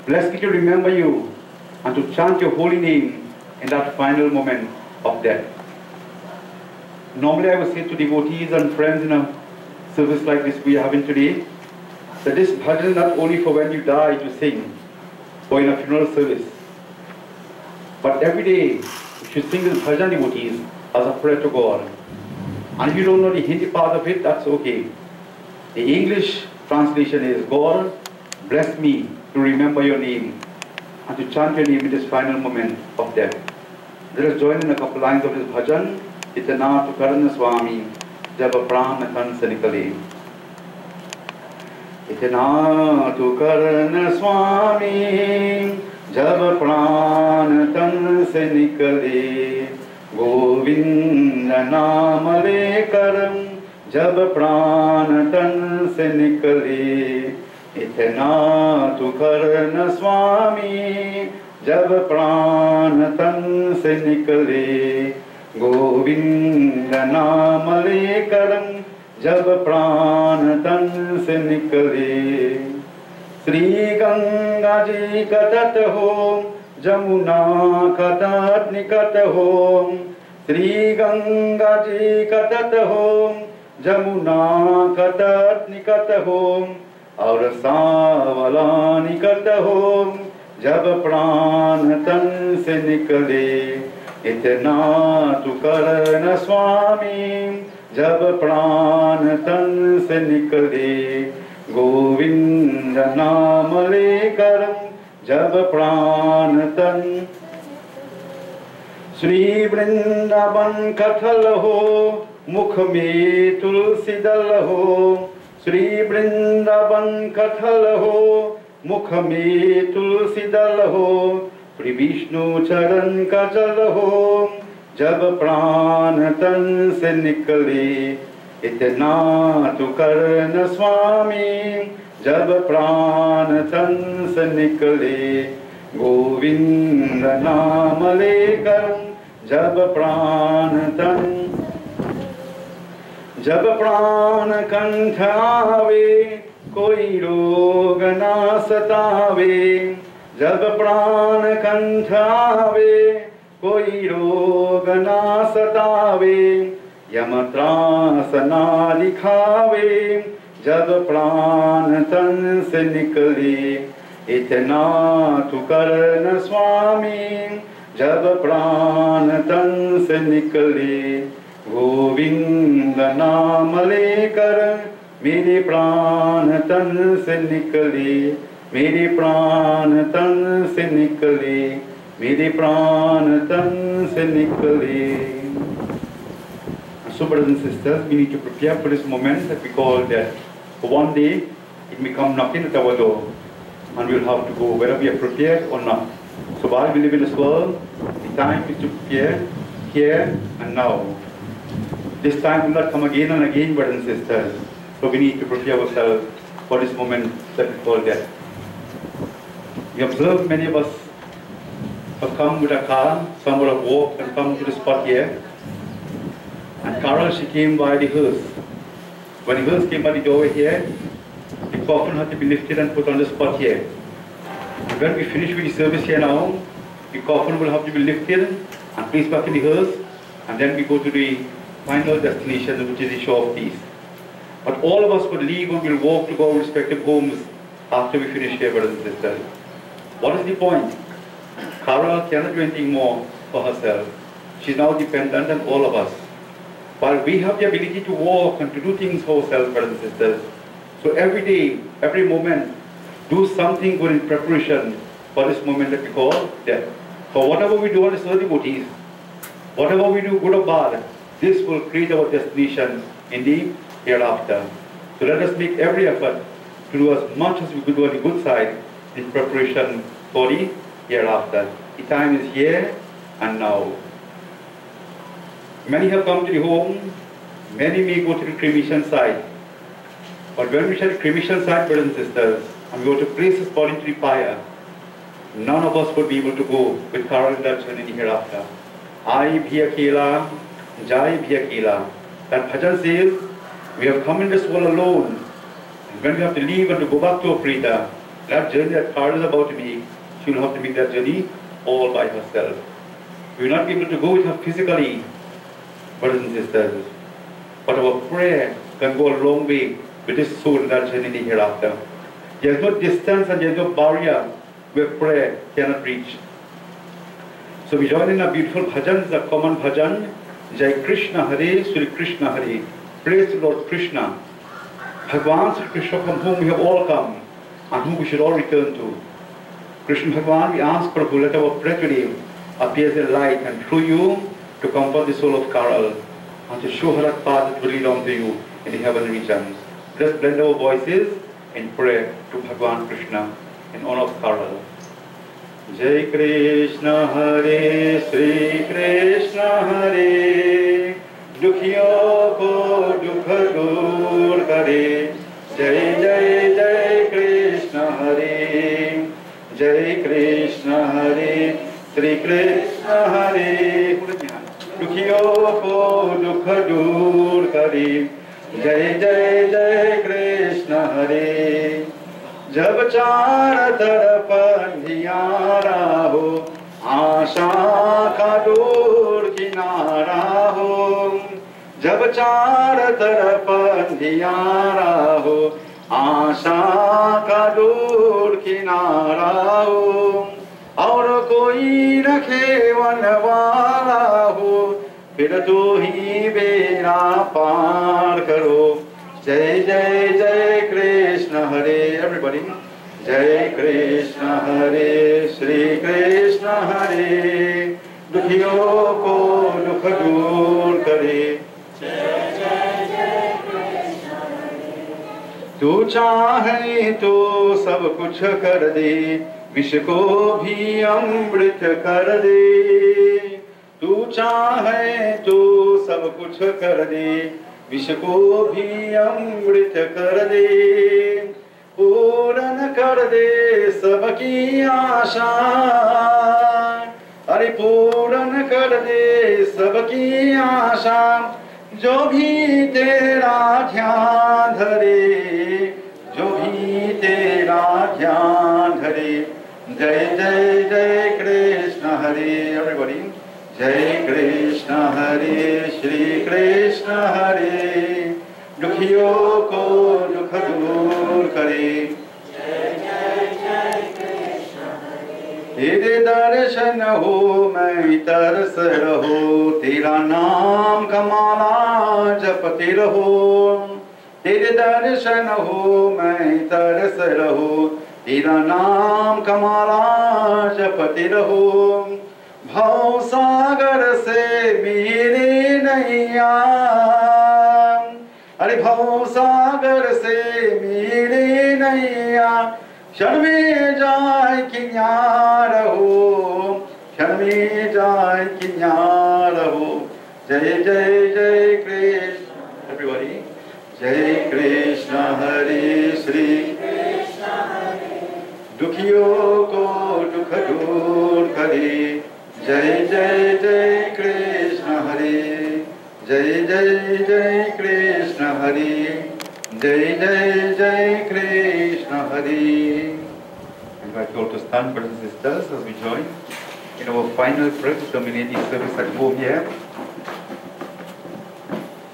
bless me to remember you and to chant your holy name in that final moment of death. Normally I would say to devotees and friends in a service like this we are having today, that this bhajan is not only for when you die to sing, or in a funeral service, but every day you should sing this bhajan, devotees, as a prayer to God. And if you don't know the Hindi part of it, that's okay. The English translation is, God, bless me to remember your name and to chant your name in this final moment of death. Let us join in a couple lines of this bhajan. Itana tu karan Swami, jab pran tan se nikale. Itana tu karan Swami, jab pran tan se nikale. Govinda naam lekar, jab pran tan se nikale. Itna tu karan Swami, jab pran tan se nikale. Govinda naam lekar, jab pran tan se nikale. Sri Ganga ji ka tat ho, Jamuna ka tat nikat ho. Sri Ganga ji ka tat ho, Jamuna ka tat nikat ho. और सांवला निकट हो जब प्राण तन से निकले. इतना तू कर न स्वामी जब प्राण तन से निकले. गोविंद नाम लेकर जब प्राण तन. श्री वृंदावन कठल हो मुख में तुलसी दल हो. श्री वृंदावन कठल हो मुख में तुलसी दल हो. श्री विष्णु चरण का जल हो जब प्राण तन से निकले. इतना तू कर न स्वामी जब प्राण तन से निकले. गोविंद नाम लेकर जब प्राण तन. जब प्राण कंठ आवे कोई रोग ना सतावे. जब प्राण कंठ आवे कोई रोग ना सतावे. यम त्रास ना दिखावे जब प्राण तन से निकले. इतना तू कर न स्वामी जब प्राण तन से निकले. गोविंद नाम लेकर मेरे प्राण तन से निकले. मेरे प्राण तन से निकले. मेरे प्राण तन से निकले. So brothers and sisters, we need to prepare for this moment that we call death. For one day, it may come knocking at our door, and we'll have to go, whether we are prepared or not. So while we live in this world, the time is to prepare here and now. This time will not come again and again, brothers and sisters. So we need to prepare ourselves for this moment that we call death. We observe many of us have come with a car, some would have walked and come to the spot here. And Carol, she came by the hearse. When the hearse came by the doorway here, the coffin had to be lifted and put on the spot here. And when we finish with the service here now, the coffin will have to be lifted and place back in the hearse, and then we go to the final destination, which is the shore of peace. But all of us will leave and will walk to our respective homes after we finish here, brothers and sisters. What is the point? Carol cannot do anything more for herself. She's now dependent on all of us. While we have the ability to walk and to do things for ourselves, brothers and sisters, so every day, every moment, do something good in preparation for this moment that we call death. For whatever we do on this earthly bodies, whatever we do, good or bad, this will create our destination in the hereafter. So let us make every effort to do as much as we could do on the good side in preparation for the hereafter. The time is here and now. Many have come to the home, many may go to the cremation site. But when we reach the cremation site, brothers and sisters, and we go to place his body into the fire, none of us would be able to go with Carol and Darshan in the hereafter. I bhi akela, jai bhi akela. That bhajan says, we have come in this world alone, and when we have to leave and to go back to Afrita, that journey that Carol is about to make, she will have to make that journey all by herself. We will not be able to go with her physically, brothers and sisters, but our prayer can go a long way with this soul in that journey in the hereafter. There is no distance and there is no barrier where prayer cannot reach. So we join in a beautiful bhajan, the common bhajan, Jai Krishna Hare, Sri Krishna Hare. Praise the Lord Krishna, Bhagavan Sri Krishna, from whom we have all come and whom we should all return to. Krishna Bhagavan, we ask Prabhu, let our prayer today appear as a light and through you to comfort the soul of Carol and to show her that path that will lead on to you in the heavenly regions. Let's blend our voices in prayer to Bhagavan Krishna in honor of Carol. Jai Krishna Hare, Sri Krishna Hare, Dukhiyo ko dukha dur kare. Jai Jai Jai Krishna Hare, Jai Krishna Hare, Sri Krishna Hare, Dukhiyo ko dukha dur kare. Jai Jai Jai Krishna Hare. जब चार तरफ अंधियारा हो, आशा का दूर किनारा हो। जब चार तरफ अंधियारा हो, आशा का दूर किनारा हो। और कोई रखे वनवाला हो, फिर तो ही बेड़ा पार करो। Jai Jai Jai Krishna Hare, everybody. Jai Krishna Hare, Sri Krishna Hare, Dukhiyo ko dukh dur kare. Jai Jai Jai Krishna Hare. Tu chahe to sab kuch kar de, vish ko bhi amrit kar de. Tu chahe to sab kuch kar de, विष को भी अमृत कर दे, पूर्ण कर दे सबकी आशा। अरे पूर्ण कर दे सबकी आशा, जो भी तेरा ध्यान धरे, जो भी तेरा ध्यान धरे। जय जय जय कृष्ण हरे, everybody. Jai Krishna Hare, Shri Krishna Hare, Dukhiyo ko dukh dur kare. Jai Jai Jai Krishna Hare. Tere darshan ho main taras raho, Tera naam kamala japte raho. Tere darshan ho main taras raho, Tera naam kamala japte raho. भाव सागर से मेरे नैया, अरे भाव सागर से मेरे नैया, क्षण में जाए कि न्यार हो, क्षण में जाए कि न्यार हो। जय जय जय कृष्ण, एवरीबॉडी। जय कृष्ण हरे, श्री कृष्ण हरे, दुखियों को दुख दूर करे। जय जय जय कृष्ण हरे, जय जय जय कृष्ण हरे, जय जय जय कृष्ण हरे. I invite you all to stand, brothers and sisters, as we join in our final prayer to terminate this service at home here.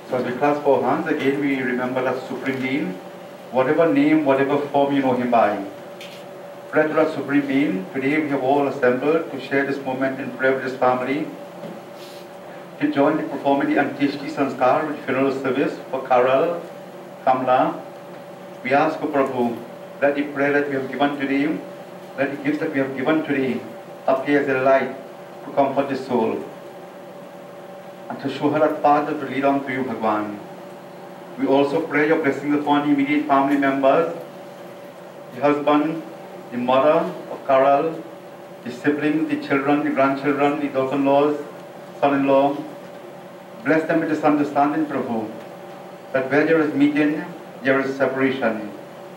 So as we clasp our hands, again we remember that Supreme Being, whatever name, whatever form you know Him by. Pray to that Supreme Being, today we have all assembled to share this moment in prayer with this family, to join in performing the Antyeshti Sanskar with funeral service for Karal, Kamla. We ask, O Prabhu, that the prayer that we have given today, that the gifts that we have given today appear as a light to comfort the soul and to show her that path that will lead on to you, Bhagwan. We also pray your blessings upon the immediate family members, the husband, the mother of Karal, the siblings, the children, the grandchildren, the daughter-in-laws, son-in-law. Bless them with this understanding, Prabhu, that where there is meeting, there is separation,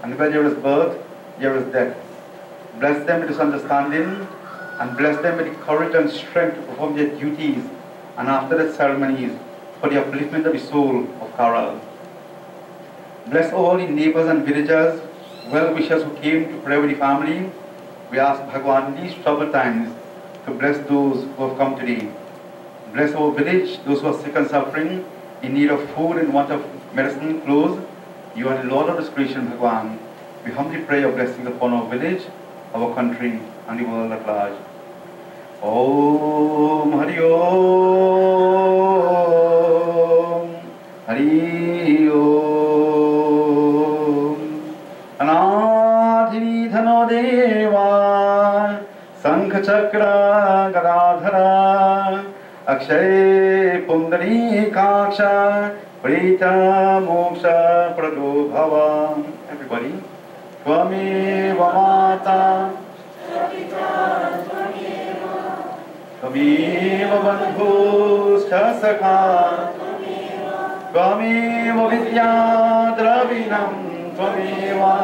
and where there is birth, there is death. Bless them with this understanding, and bless them with the courage and strength to perform their duties and after the ceremonies for the upliftment of the soul of Karal. Bless all the neighbors and villagers, well-wishers who came to pray with the family. We ask Bhagwan in these troubled times to bless those who have come today. Bless our village, those who are sick and suffering, in need of food and want of medicine, clothes. You are the Lord of this creation, Bhagwan. We humbly pray your blessings upon our village, our country, and the world at large. Om Hari Om Hari Om Anadhini Dhano Deva Sankha Chakra Gadadhara Akshay Pundari Kaksha Prita Moksha Prado Bhava. Everybody. Tvameva Mata Tvameva Bandhuscha Sakha Tvameva Vidya Dravinam Tvameva.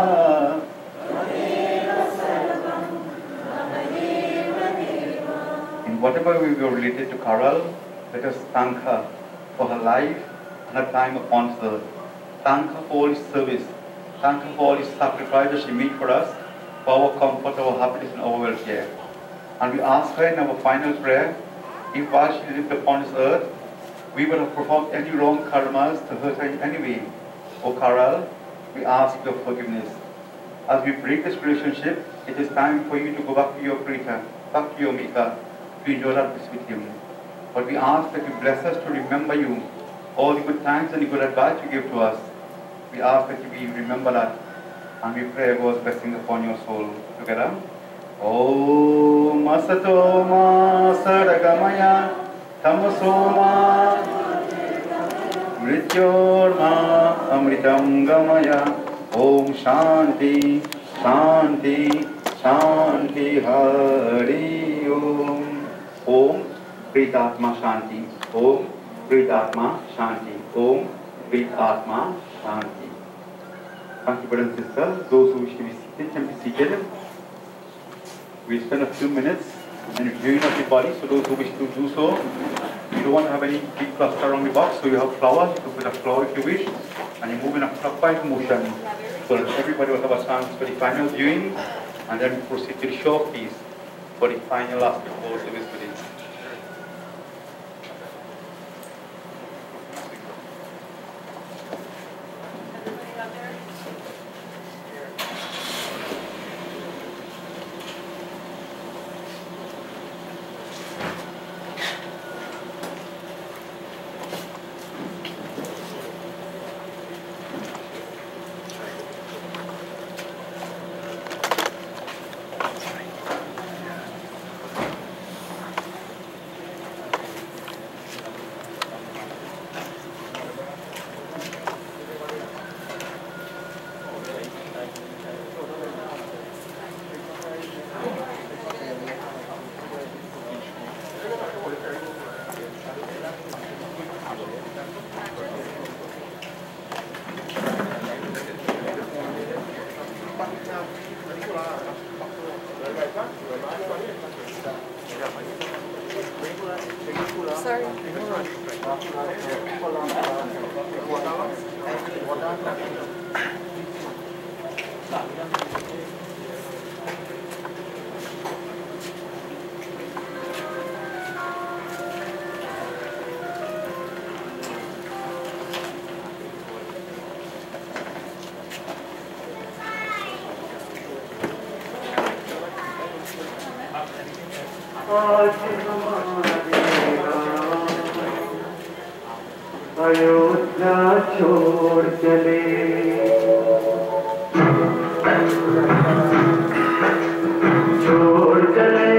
In whatever we were related to Karal, let us thank her for her life and her time upon earth. Thank her for all his service. Thank her for all his sacrifices she made for us, for our comfort, our happiness, and our welfare. And we ask her in our final prayer, if while she lived upon this earth, we would have performed any wrong karmas to hurt her in any way. O Karal, we ask your forgiveness. As we break this relationship, it is time for you to go back to your Creator, back to your Maker, to enjoy that bliss with Him. But we ask that you bless us to remember you, all the good times and the good advice you give to us. We ask that we remember that, and we pray God's blessing upon your soul. Together. Om Asato Ma Sadagamaya Tamaso Ma Mrityor Ma Amritam Gamaya. Om Shanti Shanti Shanti Hari Om. Om Pritatma Shanti. Om Pritatma Shanti. Om Pritatma Shanti. Thank you, brothers and sisters. Those who wish to be seated can be seated. We spend a few minutes in reviewing of the body, so those who wish to do so, you don't want to have any big cluster around the box, so you have flowers, you can put a flower if you wish, and you move in a clockwise motion, so that everybody will have a chance for the final viewing, and then we proceed to the showpiece for the final aspect of our service today. आज हमारे अयोध्या छोड़ चले छोड़ चले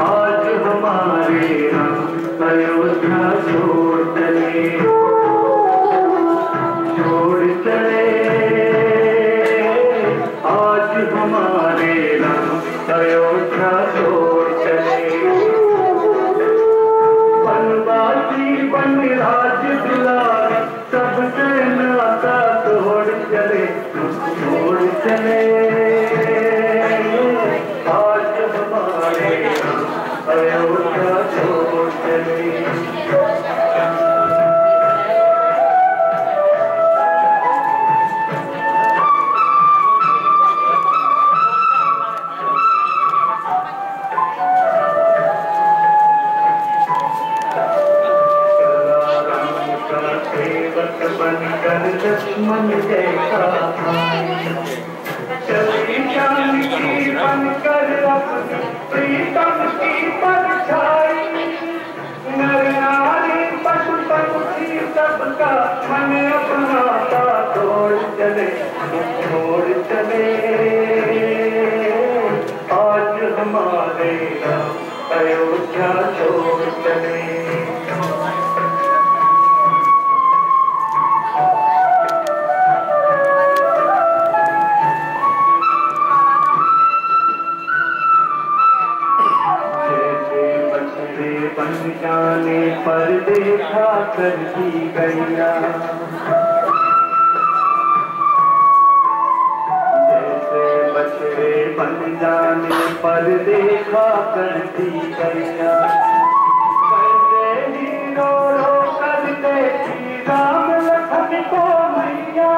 आज हमारे अयोध्या छोड़ चले छोड़ चले आज हमारे अयोध्या छोड़ चले बनवासी बन राज दुलारे सबसे नाता तोड़ चले छोड़ चले आज हमारे अयोध्या छोड़ चले लक्ष्मण जैसा चली जानकी बनकर अपनी प्रीतम की परछाई नर नारी पशु पक्षी सबका मन अपनाता छोड़ चले आज हमारे अयोध्या छोड़ चले जाने पर देखा करती गैया जैसे बछड़े बन जाने पर देखा करती गैया वैसे ही रो रो कर देखी राम लखन को मैया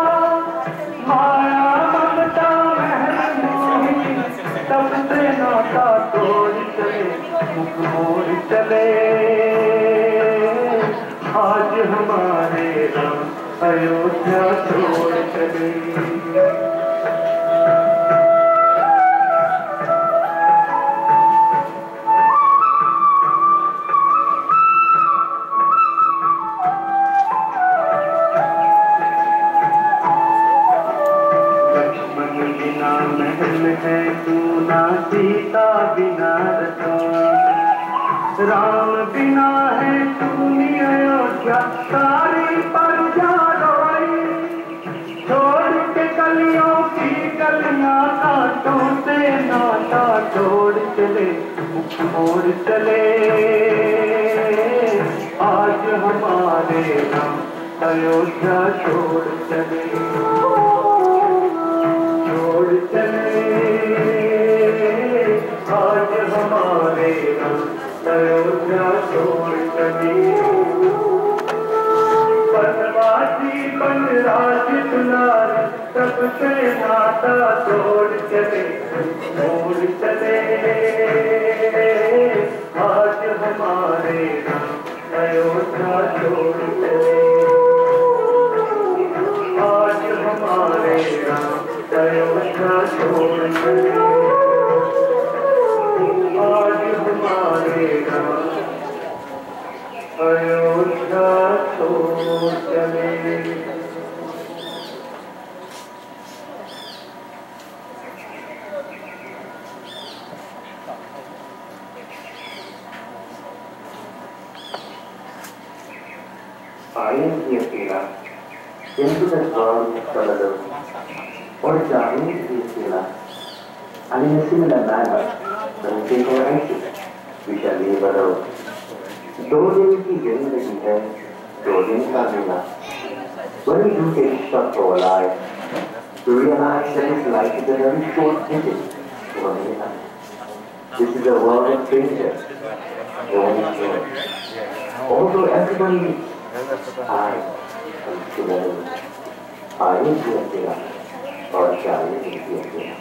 माया ममता महल मोही तब से नाता तोड़ चले मुख मोड़ चले आज हमारे राम अयोध्या छोड़ चले लक्ष्मण बिना महल है सूना सीता बिना रतन राम बिना है सुनी अयोध्या सारी प्रजा रोई छोड़ के कलियों की कलियां कांटों से नाता छोड़ चले मुख मोड़ चले आज हमारे राम अयोध्या छोड़ चले आज हमारे राम अयोध्या छोड़ चले बनवासी बन राज दुलारे सबसे नाता छोड़ चले आज हमारे राम अयोध्या छोड़ चले आज हमारे राम अयोध्या छोड़ चले आज हमारे राम अयोध्या छोड़ चले I am here, Kira, into the world of Salado, or Chinese Kira, and in a similar manner, when we take our action, we shall leave our road. दो दिन की जिंदगी है, दो दिन का मिला. When we do get stuck for our life, we realize that this life is a very short visit to a minute. This is a world of danger. No one is here. Although everybody I am together. I am here, or shall we be here?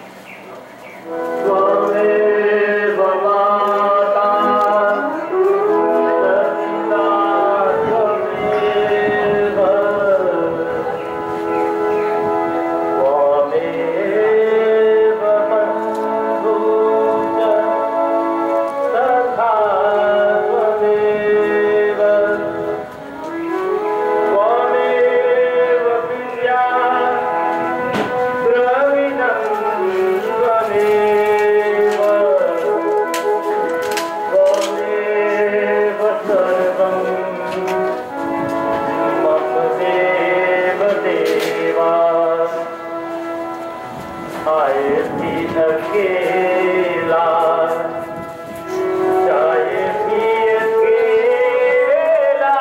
अकेला जाए भी अकेला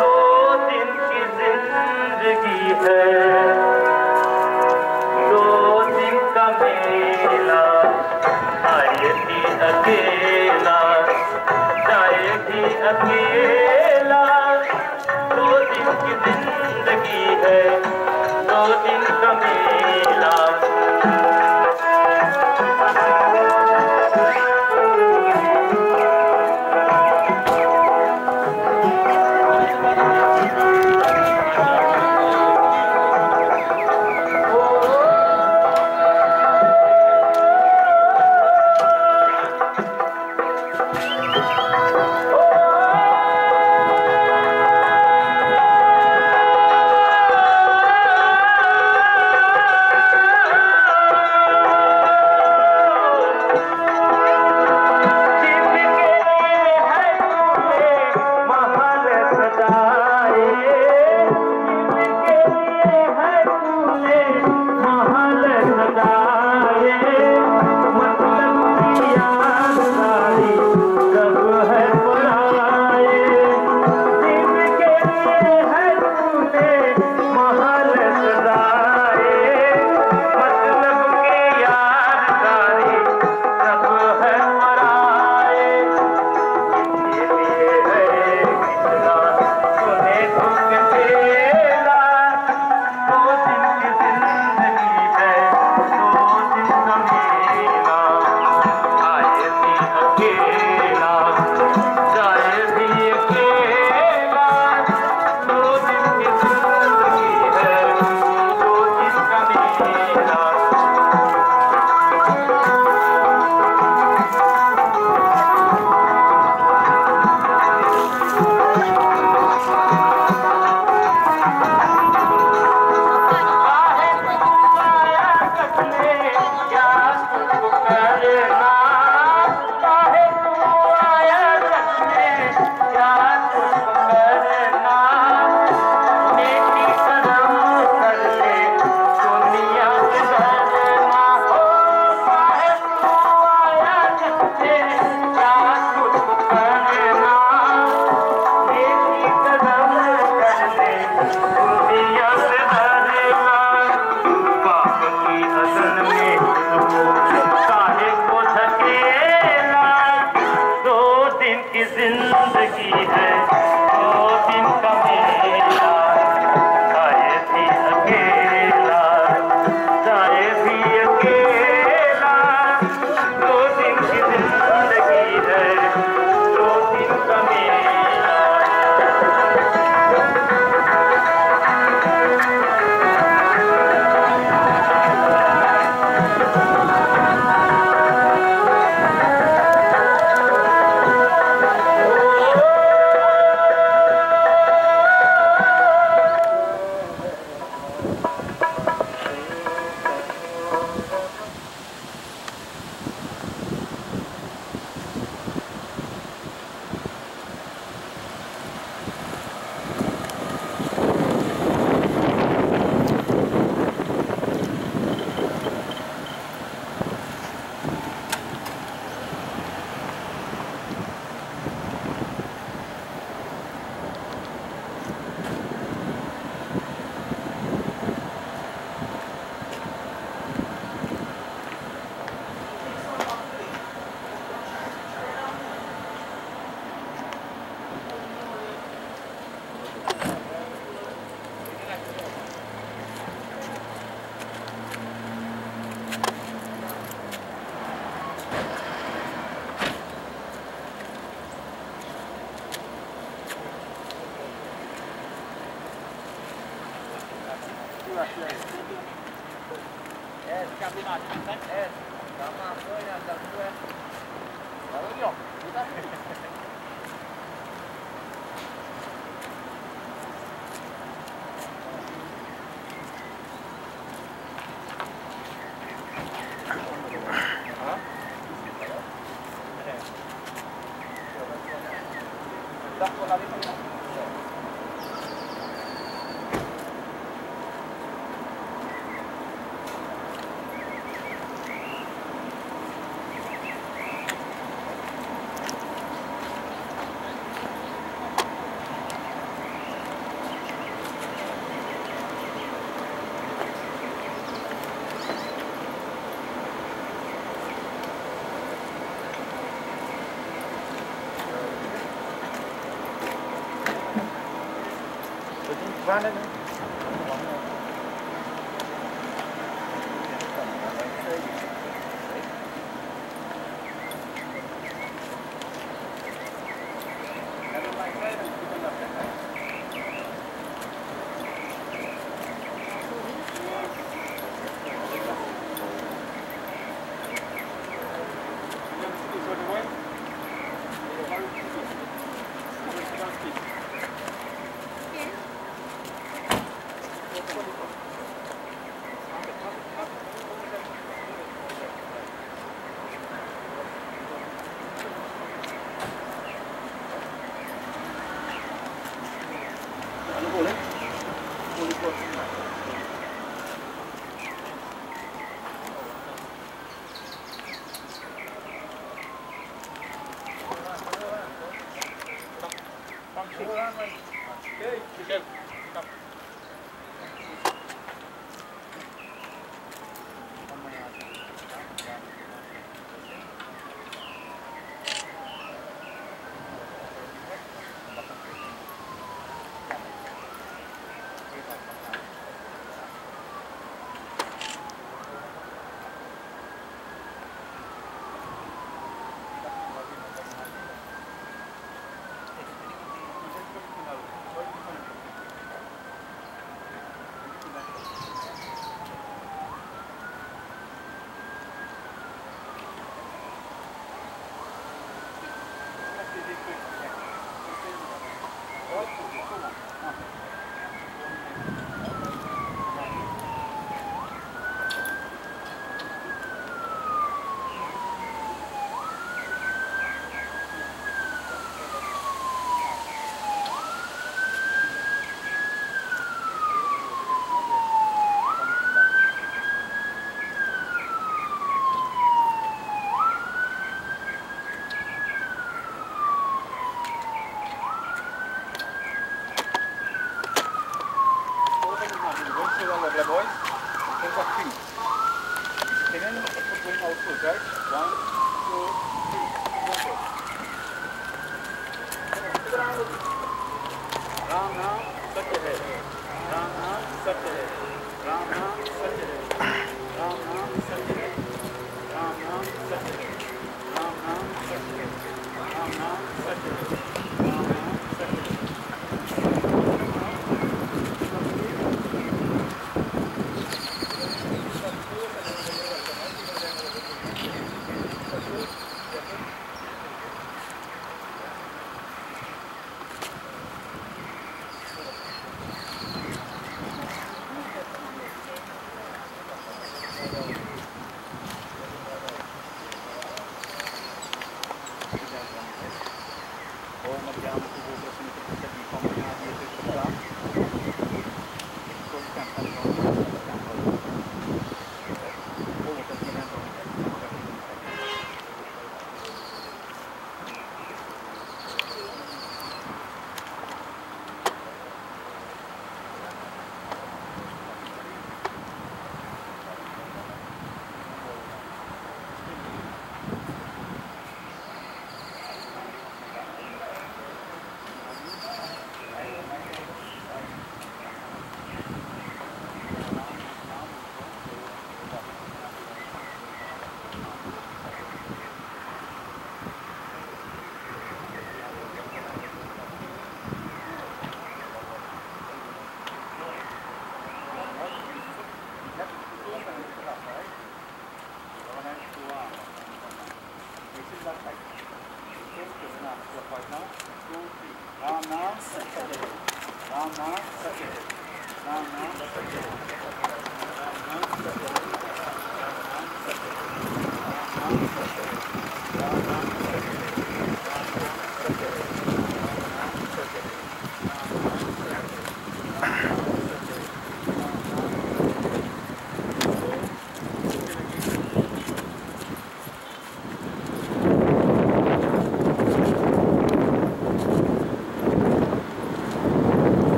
2 दिन की जिंदगी है 2 दिन का मेला आए भी अकेला जाए भी अकेला 2 दिन की जिंदगी है 2 दिन का मेला Van đấy.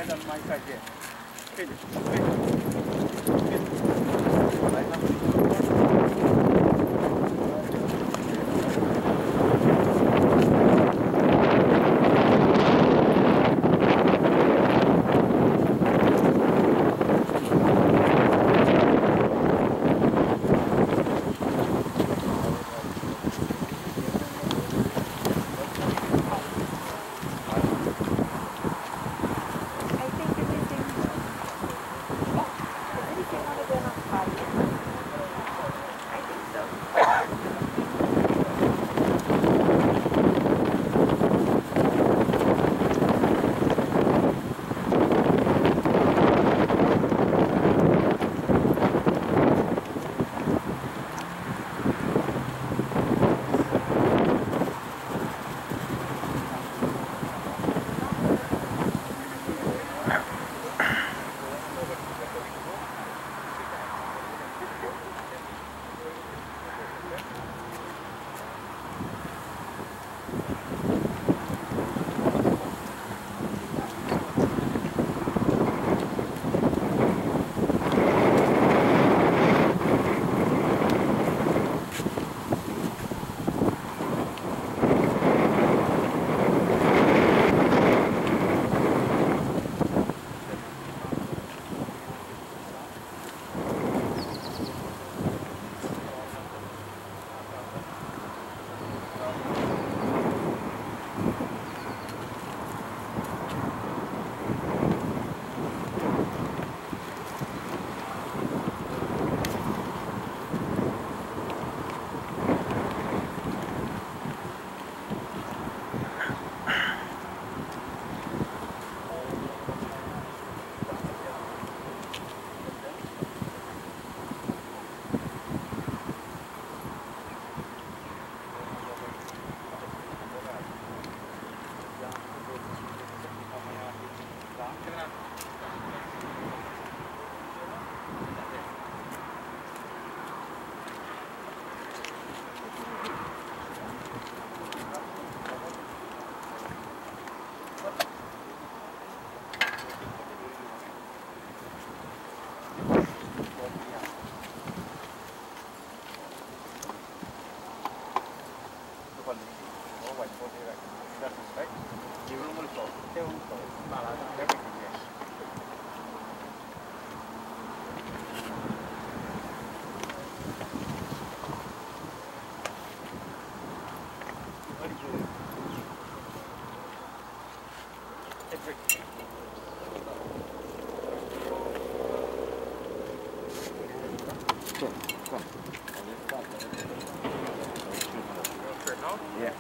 Head on my side here. Finish. Yeah.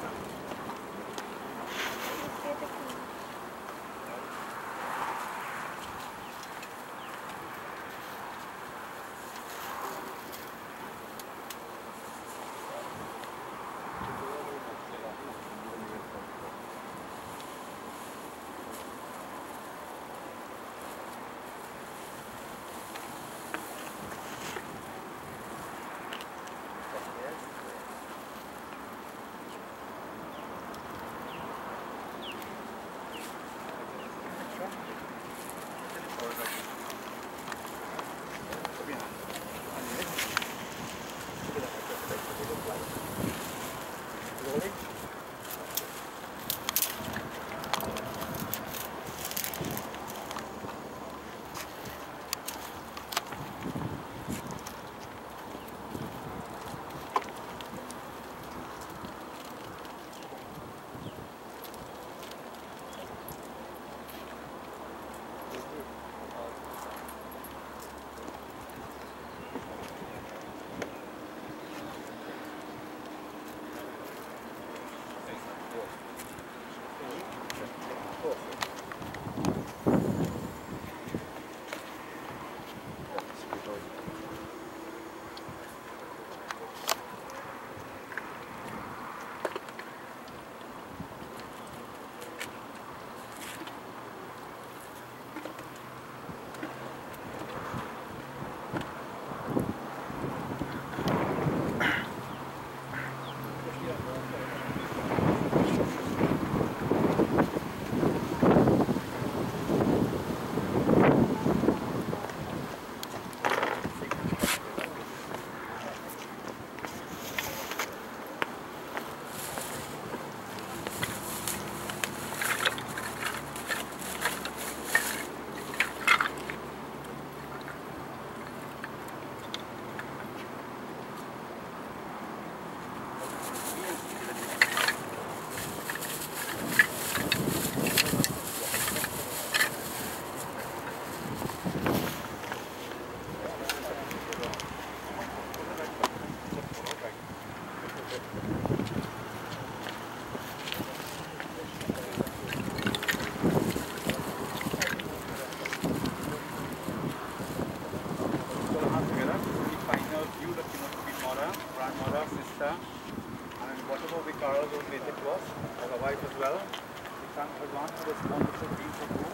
to us, and our wife as well. We thank Bhagwan for this wonderful deed for you.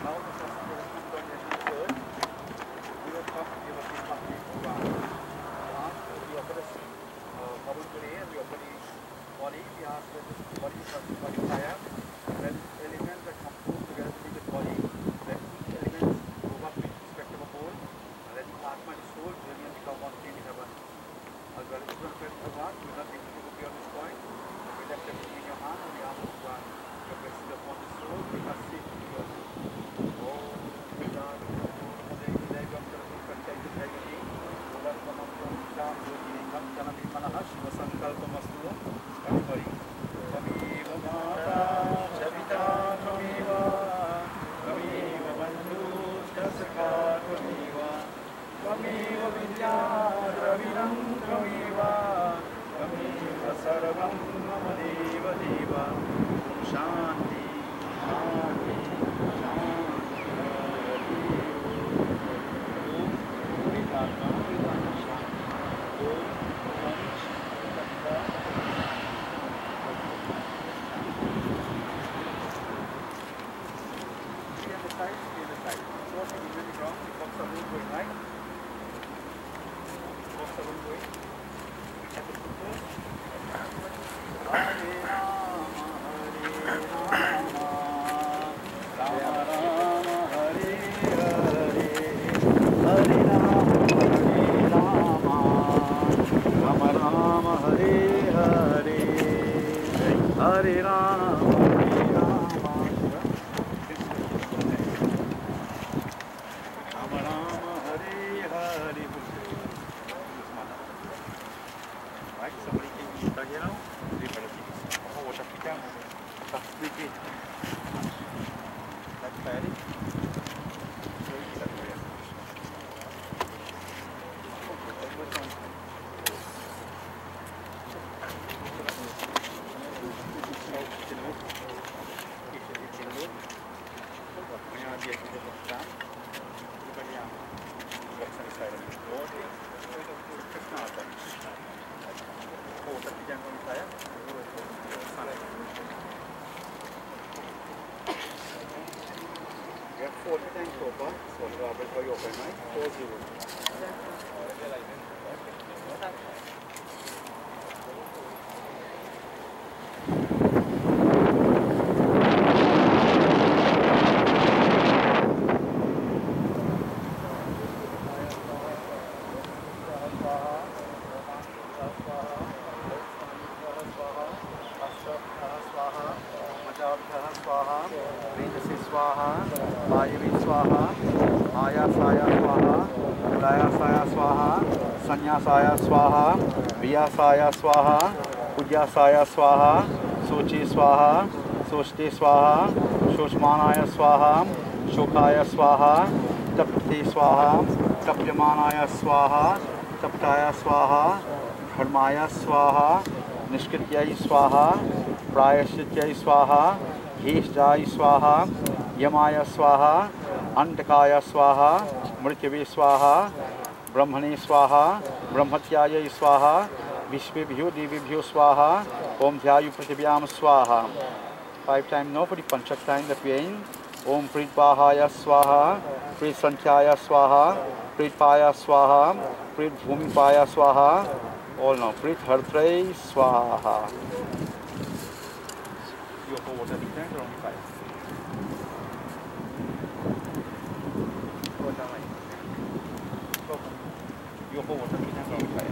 Now the person who has come down here to serve, we will come to give us the happy Bhagwan. We offer this bubble today, and we offer the body. We ask that this body is body fire. Then elements that come together to make this body, then each element go up with respect of a whole, and then the Atma and the soul journey and become one thing in heaven. As well as the Prophet Bhagwan, we will not be able to go beyond this point. We left everything in your hand, and we ask Bhagwan, your blessing upon the soul, make us safe to yours. Shanti, Shanti, Hare Rama, Hare Rama, Rama Rama, Hare Hare. Right, somebody can start here now. Oh, what a picture. That's pretty. That's fair. We have 40 tanks so far, so we are very open, right? 40. स्वाहा वेदसे स्वाहा वायवे स्वाहा आयासाय स्वाहा उदायासाय स्वाहा संन्यासाय स्वाहा वियासाय स्वाहा पूज्यासाय स्वाहा शोचे स्वाहा शोष्टे स्वाहा शोषमानाय स्वाहा शोकाय स्वाहा तप्ते स्वाहा तप्यमानाय स्वाहा तप्ताय स्वाहा धर्माय स्वाहा निष्कृत्यै स्वाहा प्रायश्चित्यै स्वाहा भीष्टाय स्वाहा यमाय स्वाहा अंधकाय स्वाहा मृत्युवे स्वाहा ब्रह्मणे स्वाहा ब्रह्मत्यायै स्वाहा विश्वेभ्यो देवेभ्यो स्वाहा ओम ध्यायु पृथिव्यां स्वाहा 5 times no for the Panchak time that we are in. Om Pritpahaya Swaha, Prit Sankhya Swaha, Pritpaya Swaha, Prit Bhumipaya Swaha, all now Prit Hartre Swaha. You have water different or only 5? You have water different or only 5?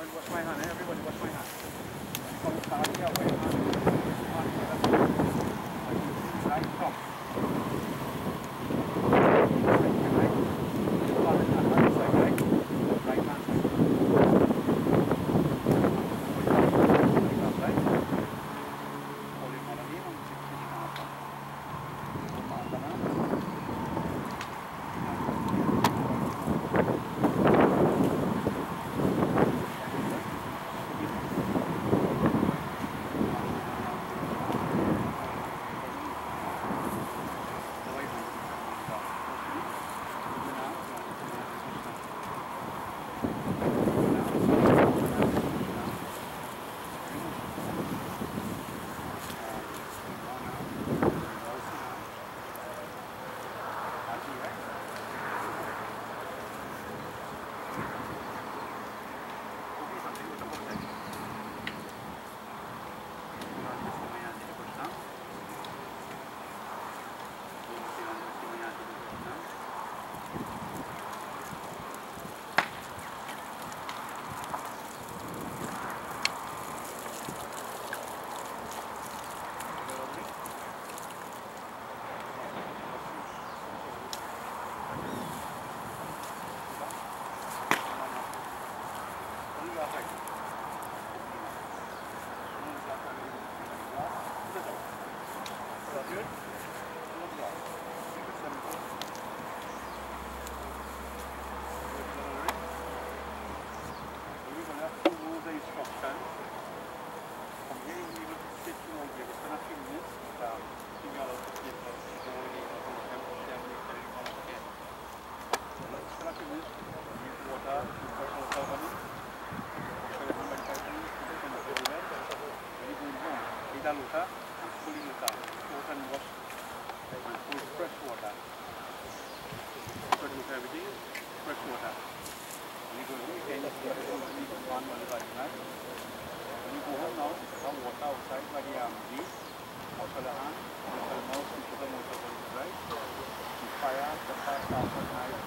Wash my hand, everybody wash my hand. Come start here, wait, right, come. Luta and fully luta. Water and wash with fresh water. Fresh water, everything is fresh water. When you go home, you can just leave one right now. When you go home now, have water outside by the beach, wash the hand, wash the mouth, wash the motor, right? You fire, the fire starts at night.